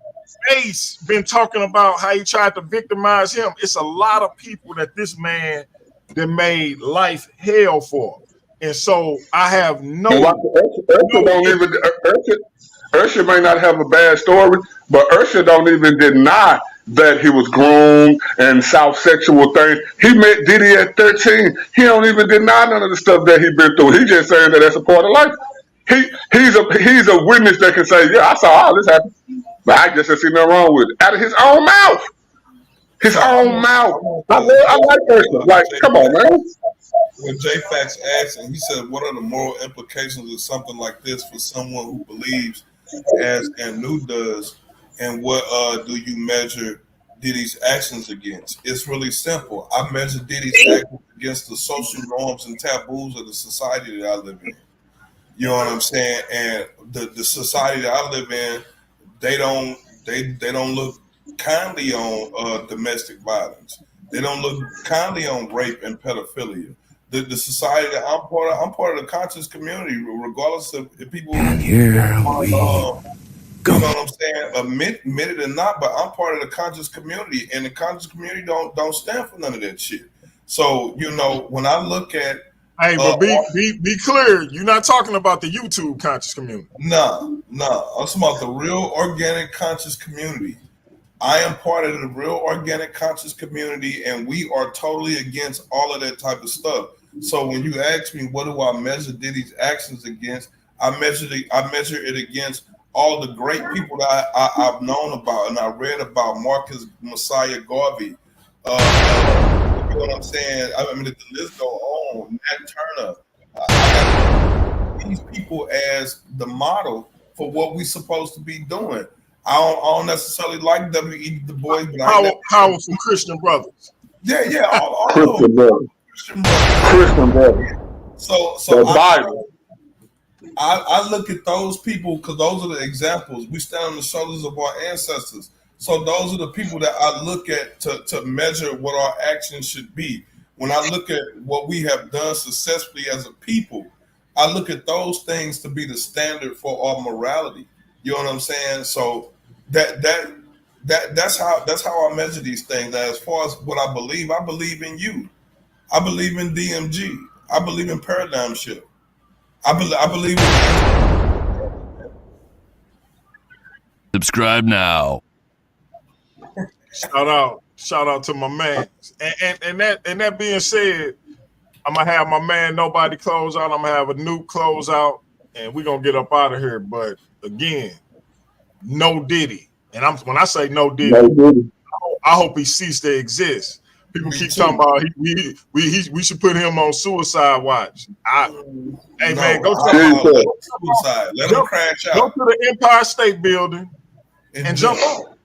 Ace been talking about how he tried to victimize him. It's a lot of people that this man that made life hell for. And so I have Usher may not have a bad story, but Usher don't even deny that he was groomed and South sexual things. He met Diddy at 13. He don't even deny none of the stuff that he been through. He just saying that that's a part of life. He's a witness that can say, yeah, I saw all this happen, but I just didn't see nothing wrong with it. Out of his own mouth. His own mouth. I like Usher. Like, come on, man. When J-Fax asked, and he said, what are the moral implications of something like this for someone who believes as Anu does, and what do you measure Diddy's actions against? It's really simple. I measure Diddy's actions against the social norms and taboos of the society that I live in. You know what I'm saying? And the society that I live in, they don't look kindly on domestic violence. They don't look kindly on rape and pedophilia. The society that I'm part of the conscious community, regardless of if people you know what I'm saying, admit it or not, but I'm part of the conscious community, and the conscious community don't stand for none of that shit. So, you know, when I look at but be clear, you're not talking about the YouTube conscious community. No. I'm talking about the real organic conscious community. I am part of the real organic conscious community, and we are totally against all of that type of stuff. So when you ask me, what do I measure Diddy's actions against? I measure it against all the great people that I've known about and I read about. Marcus Messiah Garvey. You know what I'm saying? I mean, the list go on. Nat Turner. I got these people as the model for what we're supposed to be doing. I don't necessarily like W.E. Du Bois, but powerful Christian brothers. Yeah, all Christian brothers. Christian brothers. So the Bible. I look at those people because those are the examples. We stand on the shoulders of our ancestors. So those are the people that I look at to measure what our actions should be. When I look at what we have done successfully as a people, I look at those things to be the standard for our morality. You know what I'm saying? So that's how I measure these things. As far as what I believe in you. I believe in DMG. I believe in paradigm shift. I believe in. Subscribe now. Shout out to my man. And that being said, I'm gonna have my man Nobody close out. I'm gonna have a new close out, and we're gonna get up out of here. But again, no Diddy. And when I say no Diddy, I hope he ceased to exist. People keep talking about we should put him on suicide watch. Man, go to suicide. Let him crash out. Go to the Empire State Building and jump on.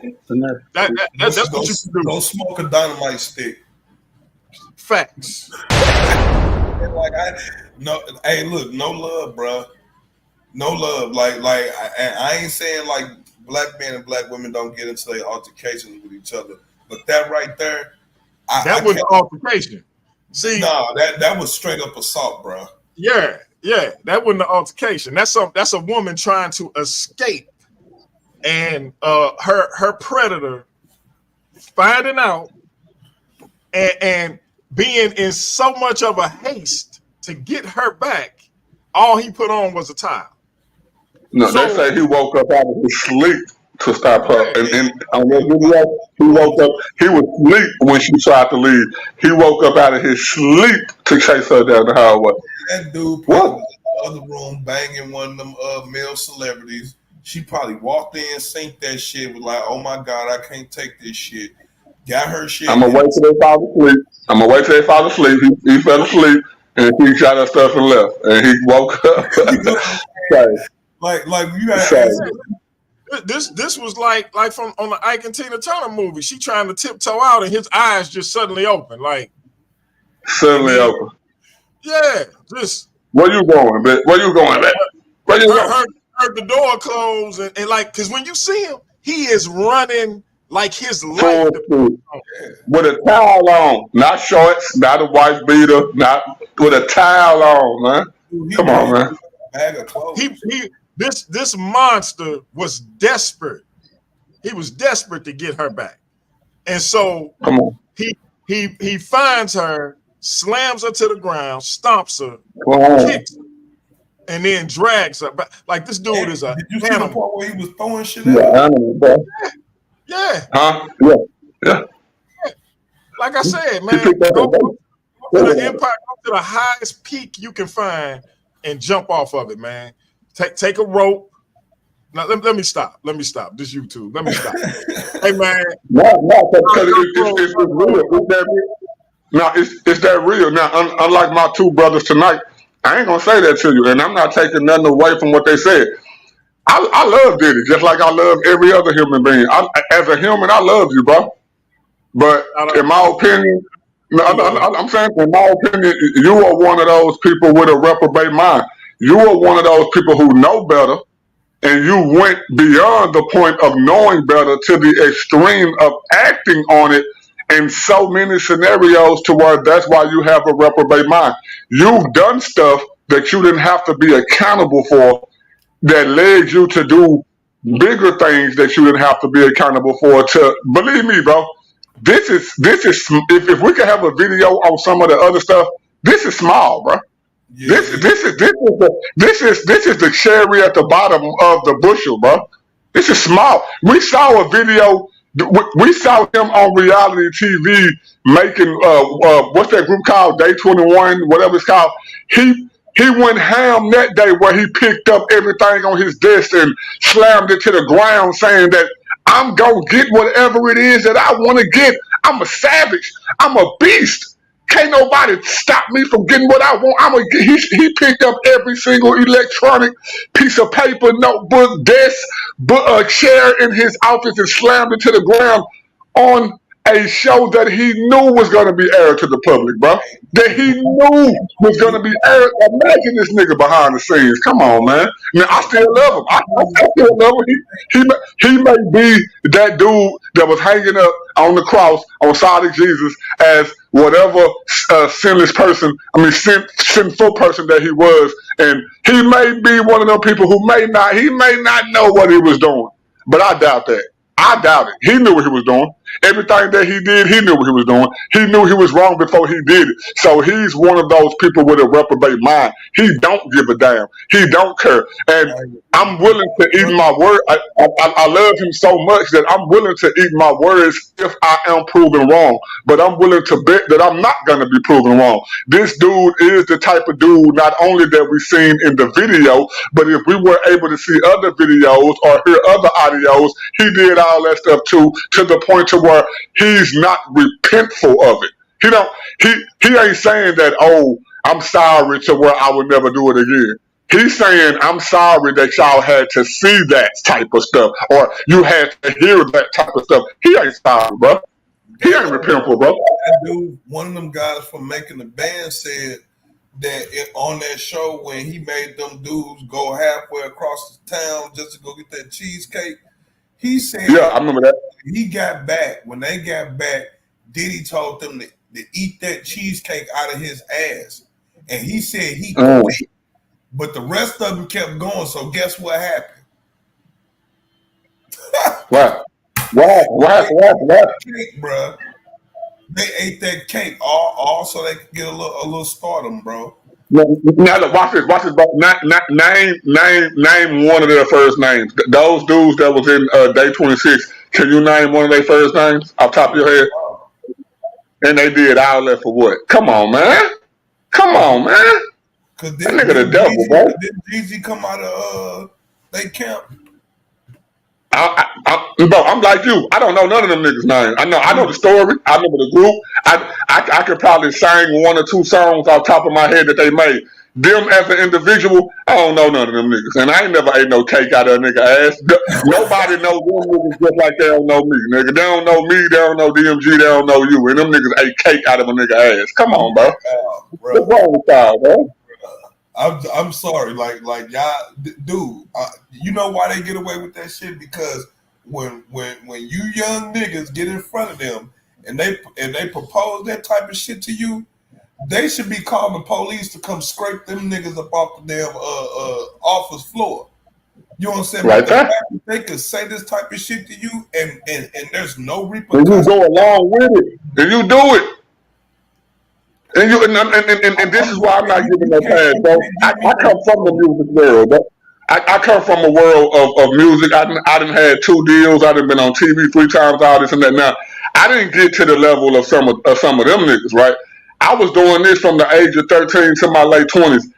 That's what you do. Go smoke a dynamite stick. Facts. Hey, look, no love, bro. No love. I ain't saying like black men and black women don't get into their altercations with each other, but that right there, that was an altercation. See, no, that was straight up assault, bro. Yeah, that wasn't an altercation. That's a woman trying to escape, and her predator finding out and being in so much of a haste to get her back. All he put on was a towel. No, they say he woke up out of his sleep to stop her. And on that video, he woke up, he was asleep when she tried to leave. He woke up out of his sleep to chase her down the hallway. That dude probably was in the other room banging one of them male celebrities. She probably walked in, synced that shit, was like, oh my God, I can't take this shit. Got her shit. I'm going to wait till they fall asleep. He fell asleep and he shot her stuff and left. And he woke up. Like you got this was like from on the Ike and Tina Turner movie. She trying to tiptoe out and his eyes just suddenly open. Open. Yeah, just where you going, man? Where you going, man? Where you going? Heard the door close and like, because when you see him, he is running like his life with a towel on, not shorts, not a white beater, not with a towel on, man. Come on, man. Bag of clothes. This monster was desperate. He was desperate to get her back, and so he finds her, slams her to the ground, stomps her, kicks her, and then drags her back. Like, this dude is an animal. Did you see the part where he was throwing shit at her? Yeah. Huh? Yeah. Like I said, man, go to the Empire, go to the highest peak you can find and jump off of it, man. Take a rope. Now let me stop. This YouTube. Let me stop. Hey, man. It's real. Now, it's that real. Now, unlike my two brothers tonight, I ain't gonna say that to you, and I'm not taking nothing away from what they said. I love Diddy, just like I love every other human being. As a human, I love you, bro. But in my opinion, I'm saying, in my opinion, you are one of those people with a reprobate mind. You are one of those people who know better, and you went beyond the point of knowing better to the extreme of acting on it in so many scenarios to where that's why you have a reprobate mind. You've done stuff that you didn't have to be accountable for that led you to do bigger things that you didn't have to be accountable for. To believe me, bro, this is if we could have a video on some of the other stuff, this is small, bro. Yeah. This is the cherry at the bottom of the bushel, bro. This is small. We saw a video. We saw him on reality TV making what's that group called? Day 21, whatever it's called. He went ham that day where he picked up everything on his desk and slammed it to the ground, saying that I'm gonna get whatever it is that I want to get. I'm a savage. I'm a beast. Can't nobody stop me from getting what I want. He picked up every single electronic piece of paper, notebook, desk, chair in his office and slammed it to the ground on a show that he knew was going to be aired to the public, bro. That he knew was going to be aired. Imagine this nigga behind the scenes. Come on, man. Now, I still love him. I still love him. He may be that dude that was hanging up on the cross on side of Jesus as whatever sinful person that he was. And he may be one of them people who may not know what he was doing. But I doubt that. I doubt it. He knew what he was doing. Everything that he did, he knew what he was doing. He knew he was wrong before he did it. So he's one of those people with a reprobate mind. He don't give a damn. He don't care. And I'm willing to eat my word. I love him so much that I'm willing to eat my words if I am proven wrong. But I'm willing to bet that I'm not going to be proven wrong. This dude is the type of dude not only that we've seen in the video, but if we were able to see other videos or hear other audios, he did all that stuff too, to the point to where he's not repentful of it. He ain't saying that, oh, I'm sorry, to where I would never do it again. He's saying, I'm sorry that y'all had to see that type of stuff, or you had to hear that type of stuff. He ain't sorry, bro. He ain't repentful, bro. That dude, one of them guys from Making the Band said that on that show when he made them dudes go halfway across the town just to go get that cheesecake, he said, yeah, I remember that. He got back. When they got back, Diddy told them to eat that cheesecake out of his ass. And he said he quit. But the rest of them kept going. So guess what happened? What? Cake, bro. They ate that cake all so they could get a little stardom, bro. Now look, watch this, bro. Name one of their first names. Those dudes that was in Day 26. Can you name one of their first names off top of your head? And they did all that for what? Come on, man. Cause that nigga the devil, bro. Did Jeezy come out of they camp? Bro, I'm like you. I don't know none of them niggas' names. I know the story. I remember the group. I could probably sing one or two songs off top of my head that they made. Them as an individual, I don't know none of them niggas. And I ain't never ate no cake out of a nigga ass. Nobody knows them niggas just like they don't know me, nigga. They don't know me, they don't know DMG, they don't know you. And them niggas ate cake out of a nigga ass. Come on, bro. What's wrong with y'all, bro? I'm sorry, like y'all, dude. You know why they get away with that shit? Because when you young niggas get in front of them and they propose that type of shit to you, they should be calling the police to come scrape them niggas up off the damn office floor. You know what I'm saying? Right there. They could say this type of shit to you, and there's no repercussions. And you go along with it, and you do it. And this is why I'm not giving no pass, bro. I come from the music world, bro. I come from a world of music. I done had 2 deals. I done been on TV 3 times, all this and that. Now, I didn't get to the level of some of them niggas, right? I was doing this from the age of 13 to my late 20s.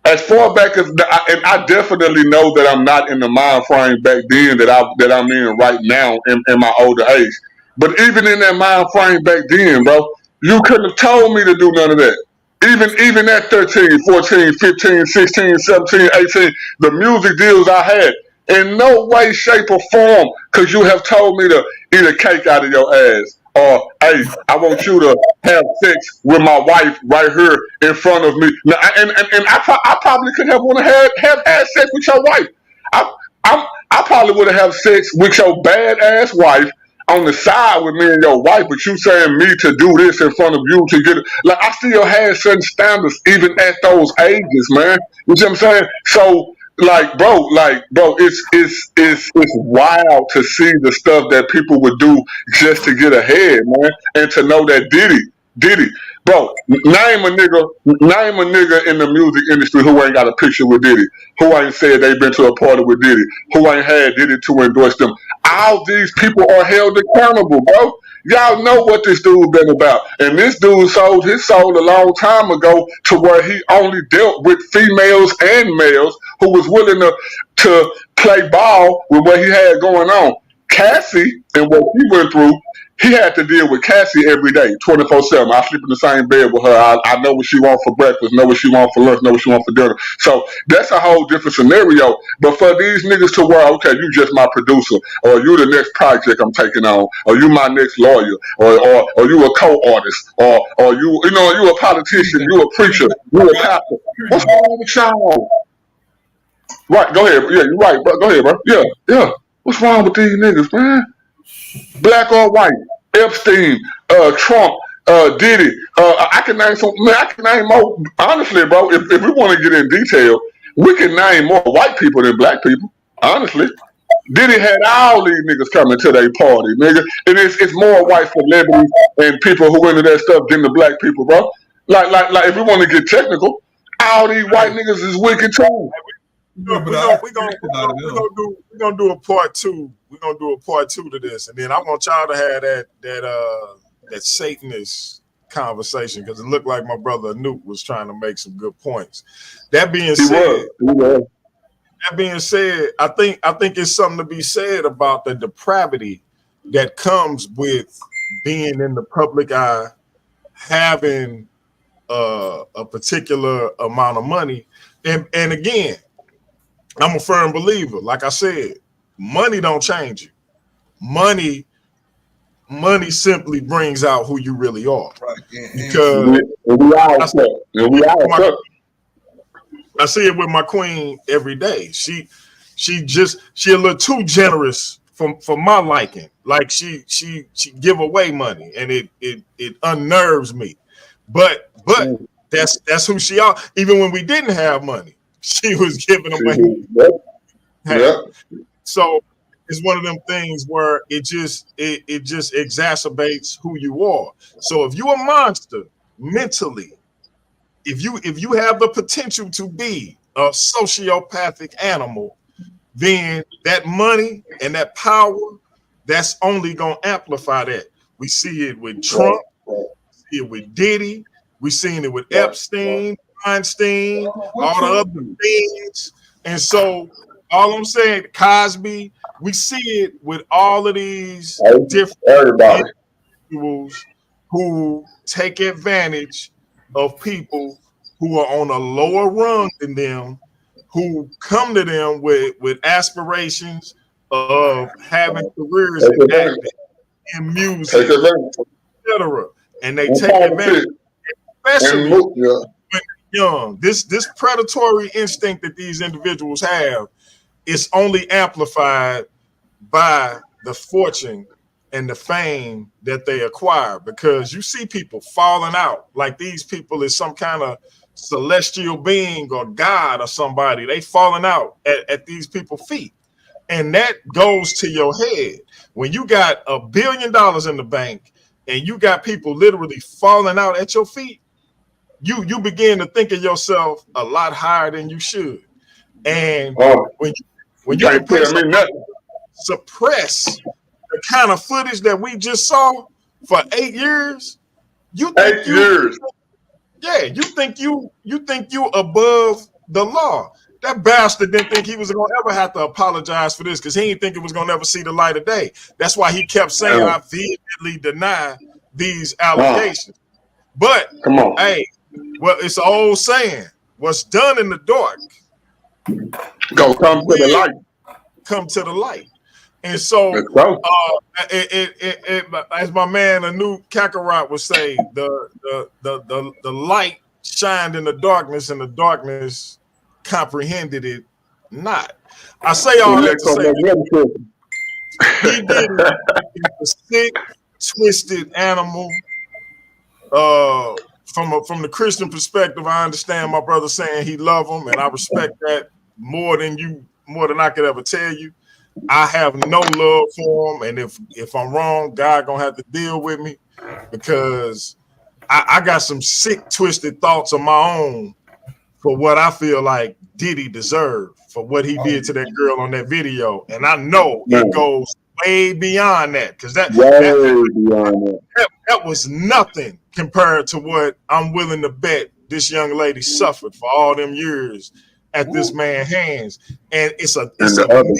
As far back as and I definitely know that I'm not in the mind frame back then that I'm in right now in my older age. But even in that mind frame back then, bro, you couldn't have told me to do none of that. Even at 13, 14, 15, 16, 17, 18, the music deals I had, in no way, shape, or form could you have told me to eat a cake out of your ass. Or, hey, I want you to have sex with my wife right here in front of me. Now, and I probably could have wanted to have had sex with your wife. I probably would have had sex with your badass wife on the side with me and your wife, but you saying me to do this in front of you to get it. Like, I still had certain standards even at those ages, man. You see what I'm saying? So, bro, it's wild to see the stuff that people would do just to get ahead, man, and to know that Diddy, bro, name a nigga in the music industry who ain't got a picture with Diddy, who ain't said they been to a party with Diddy, who ain't had Diddy to endorse them. All these people are held accountable, bro. Y'all know what this dude been about. And this dude sold his soul a long time ago to where he only dealt with females and males who was willing to play ball with what he had going on. Cassie and what he went through, he had to deal with Cassie every day, 24/7. I sleep in the same bed with her. I know what she wants for breakfast, know what she wants for lunch, know what she wants for dinner. So that's a whole different scenario. But for these niggas to where, okay, you just my producer, or you the next project I'm taking on, or you my next lawyer, or you a co-artist, or you a politician, you a preacher, you a pastor. What's wrong with y'all? Right, go ahead. Yeah, you're right, bro. Go ahead, bro. Yeah. What's wrong with these niggas, man? Black or white, Epstein, Trump, Diddy. I can name some. Man, I can name more. Honestly, bro, if we want to get in detail, we can name more white people than black people. Honestly, Diddy had all these niggas coming to their party, nigga, and it's more white celebrities and people who into that stuff than the black people, bro. Like, if we want to get technical, all these white niggas is wicked too. We're gonna do a part 2. We're gonna do a part 2 to this, and then I want y'all to have that Satanist conversation because it looked like my brother Anoop was trying to make some good points. That being said, I think it's something to be said about the depravity that comes with being in the public eye, having a particular amount of money, And again, I'm a firm believer. Like I said, money don't change you. Money simply brings out who you really are. Right. Because I see it with my queen every day. She a little too generous for my liking. Like she give away money, and it unnerves me. But that's who she are. Even when we didn't have money, she was giving away. Yep. So it's one of them things where it just exacerbates who you are. So if you're a monster mentally, if you have the potential to be a sociopathic animal, then that money and that power, that's only gonna amplify that. We see it with Trump, we see it with Diddy, we seen it with Epstein, Einstein, all the other things. And so all I'm saying, Cosby, we see it with all of these different individuals who take advantage of people who are on a lower rung than them, who come to them with aspirations of having careers in acting, in music, etc. And they take advantage, especially when they're young. This predatory instinct that these individuals have is only amplified by the fortune and the fame that they acquire, because you see people falling out like these people is some kind of celestial being or God or somebody. They falling out at these people's feet. And that goes to your head. When you got $1 billion in the bank and you got people literally falling out at your feet, you begin to think of yourself a lot higher than you should. And when you compare suppress the kind of footage that we just saw for 8 years, you think you think you above the law. That bastard didn't think he was gonna ever have to apologize for this, because he didn't think it was gonna ever see the light of day. That's why he kept saying, I vehemently deny these allegations. But hey, well, it's an old saying, what's done in the dark go come to the light. Come to the light. And so, as my man Anu Kakarot would say, the light shined in the darkness, and the darkness comprehended it not. I say all that to say he did a sick, twisted animal. From the Christian perspective, I understand my brother saying he love him, and I respect that more than I could ever tell you. I have no love for him, and if I'm wrong, God gonna have to deal with me, because I got some sick, twisted thoughts of my own for what I feel like Diddy deserved for what he did to that girl on that video, and I know it goes way beyond that, because that was nothing compared to what I'm willing to bet this young lady suffered for all them years at this man's hands. And it's a million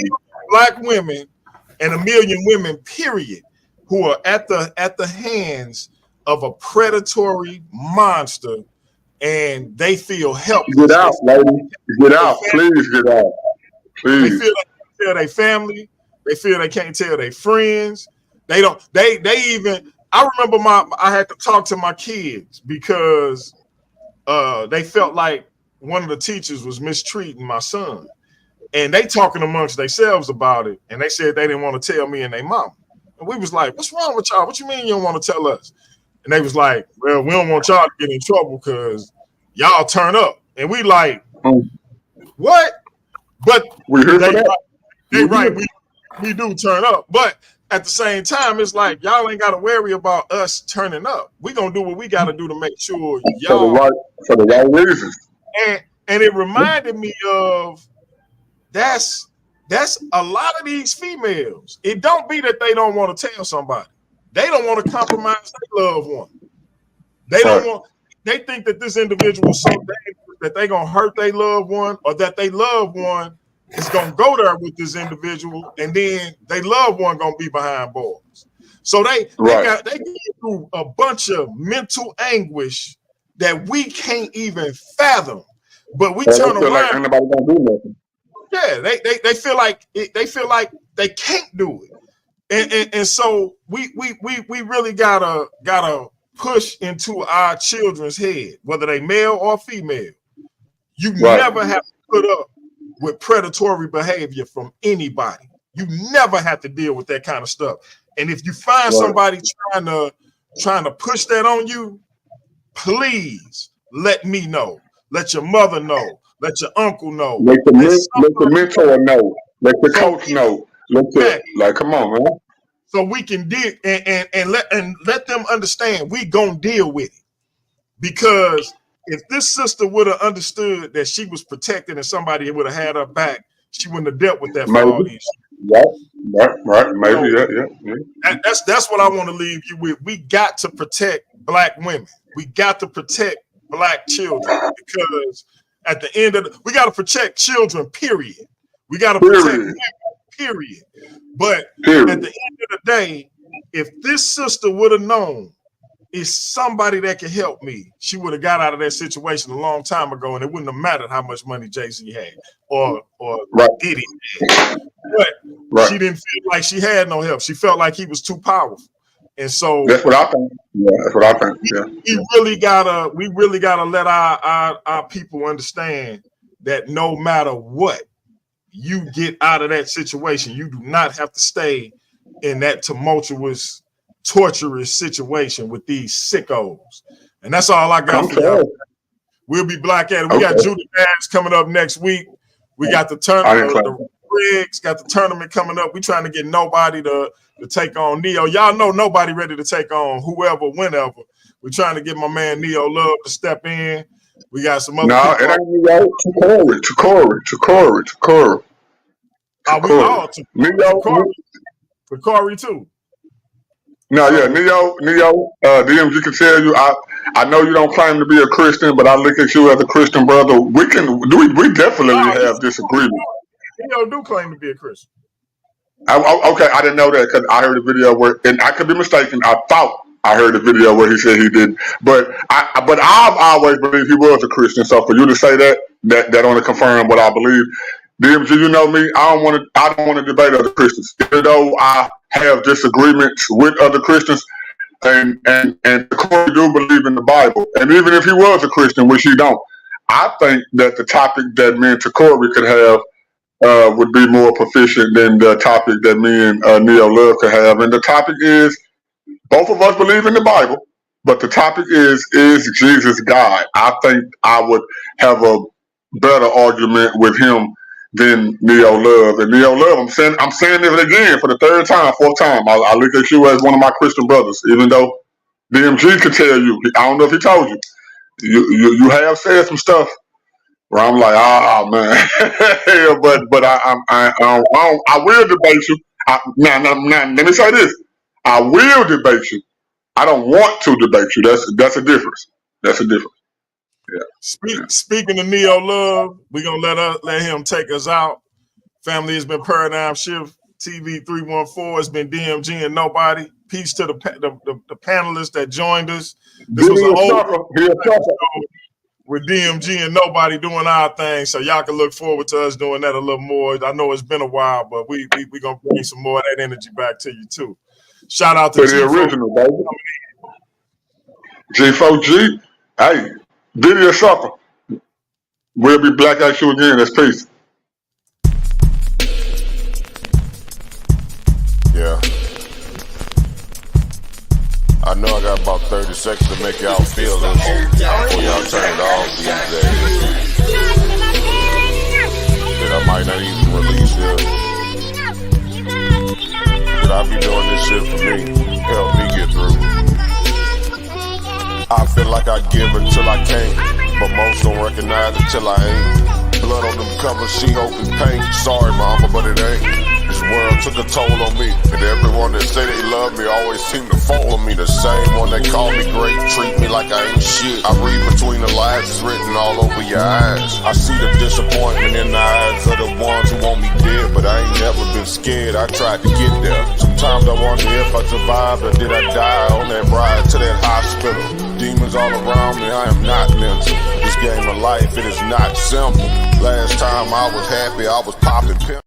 black women and 1 million women, period, who are at the hands of a predatory monster, and they feel helpless. Get out, lady. Get out. Please get out. Please. They feel like they can't tell their family. They feel they can't tell their friends. They don't. They even. I remember I had to talk to my kids because they felt like one of the teachers was mistreating my son, and they talking amongst themselves about it, and they said they didn't want to tell me and their mom. And we was like, "What's wrong with y'all? What you mean you don't want to tell us?" And they was like, "Well, we don't want y'all to get in trouble because y'all turn up." And we like, "What?" But we heard that. They right. We do turn up, but at the same time, it's like y'all ain't got to worry about us turning up. We gonna do what we got to do to make sure y'all for the right reasons. And it reminded me of that's a lot of these females. It don't be that they don't want to tell somebody. They don't want to compromise their loved one. They don't want. They think that this individual is so dangerous that they gonna hurt their loved one, or that they loved one is gonna go there with this individual, and then they loved one gonna be behind bars. So they go through a bunch of mental anguish that we can't even fathom. But we They turn feel like around. anybody gonna do nothing. Yeah, they feel like they can't do it, and so we really gotta push into our children's head, whether they male or female. You never have to put up with predatory behavior from anybody. You never have to deal with that kind of stuff. And if you find somebody trying to push that on you, please let me know. Let your mother know. Let your uncle know. Let the mentor know. Let the coach know. Like, come on, man. So we can deal and let them understand we gonna deal with it. Because if this sister would have understood that she was protected and somebody would have had her back, she wouldn't have dealt with that for all these years. Right. Maybe, yeah. That's what I want to leave you with. We got to protect Black women. We got to protect Black children, because at the end of we got to protect children, period. We got to protect women, period. But at the end of the day, if this sister would have known it's somebody that can help me, she would have got out of that situation a long time ago, and it wouldn't have mattered how much money Jay-Z had or Diddy had. But she didn't feel like she had no help. She felt like he was too powerful. And so that's what I think. Yeah, that's what I think. Yeah. We really gotta let our people understand that no matter what you get out of that situation, you do not have to stay in that tumultuous, torturous situation with these sickos. And that's all I got for y'all. We'll be Black at it. We got Judy Bass coming up next week. We got the tournament, the Rigs got the tournament coming up. We trying to get nobody to take on Neo. Y'all know nobody ready to take on whoever, whenever. We're trying to get my man Neo Love to step in. We got some other people. It ain't Neo. Takori. We all Takori too. No, yeah, Neo, DMG can tell you. I know you don't claim to be a Christian, but I look at you as a Christian brother. We definitely have disagreement. Neo do claim to be a Christian. Okay, I didn't know that because I heard a video where, and I could be mistaken. I thought I heard a video where he said he did, but I've always believed he was a Christian. So for you to say that only confirmed what I believe. DMG, you know me. I don't want to debate other Christians, even though I have disagreements with other Christians, and Corey do believe in the Bible. And even if he was a Christian, which he don't, I think that the topic that me and Corey could have would be more proficient than the topic that me and Neo Love could have. And the topic is, both of us believe in the Bible, but the topic is Jesus God? I think I would have a better argument with him than Neo Love. And Neo Love, I'm saying it again for the third time, fourth time. I look at you as one of my Christian brothers, even though DMG could tell you. I don't know if he told you. You have said some stuff where I'm like, man, but I will debate you. Now, let me say this: I will debate you. I don't want to debate you. That's a difference. That's a difference. Yeah. Speaking of Neo Love, we're gonna let him take us out. Family has been Paradigm Shift TV 314. It's been DMG and nobody. Peace to the panelists that joined us. This was an old with DMG and nobody doing our thing, so y'all can look forward to us doing that a little more. I know it's been a while, but we gonna bring some more of that energy back to you too. Shout out to the original, baby. G4G. Hey, Diddy or sucker. We'll be Black at you again. That's peace. Yeah. I know I got about 30 seconds to make y'all feel this before y'all turn it off these days. That I might not even release here. But I be doing this shit for me. Help me get through. I feel like I give until I can't, but most don't recognize until I ain't. Blood on them covers, she hoping paint. Sorry mama, but it ain't. This world took a toll on me, and everyone that say they love me always seem to follow me. The same one that call me great, treat me like I ain't shit. I read between the lines, it's written all over your eyes. I see the disappointment in the eyes of the ones who want me dead, but I ain't never been scared, I tried to get there. Sometimes I wonder if I survived or did I die on that ride to that hospital. Demons all around me, I am not mental. This game of life, it is not simple. Last time I was happy, I was popping pimp.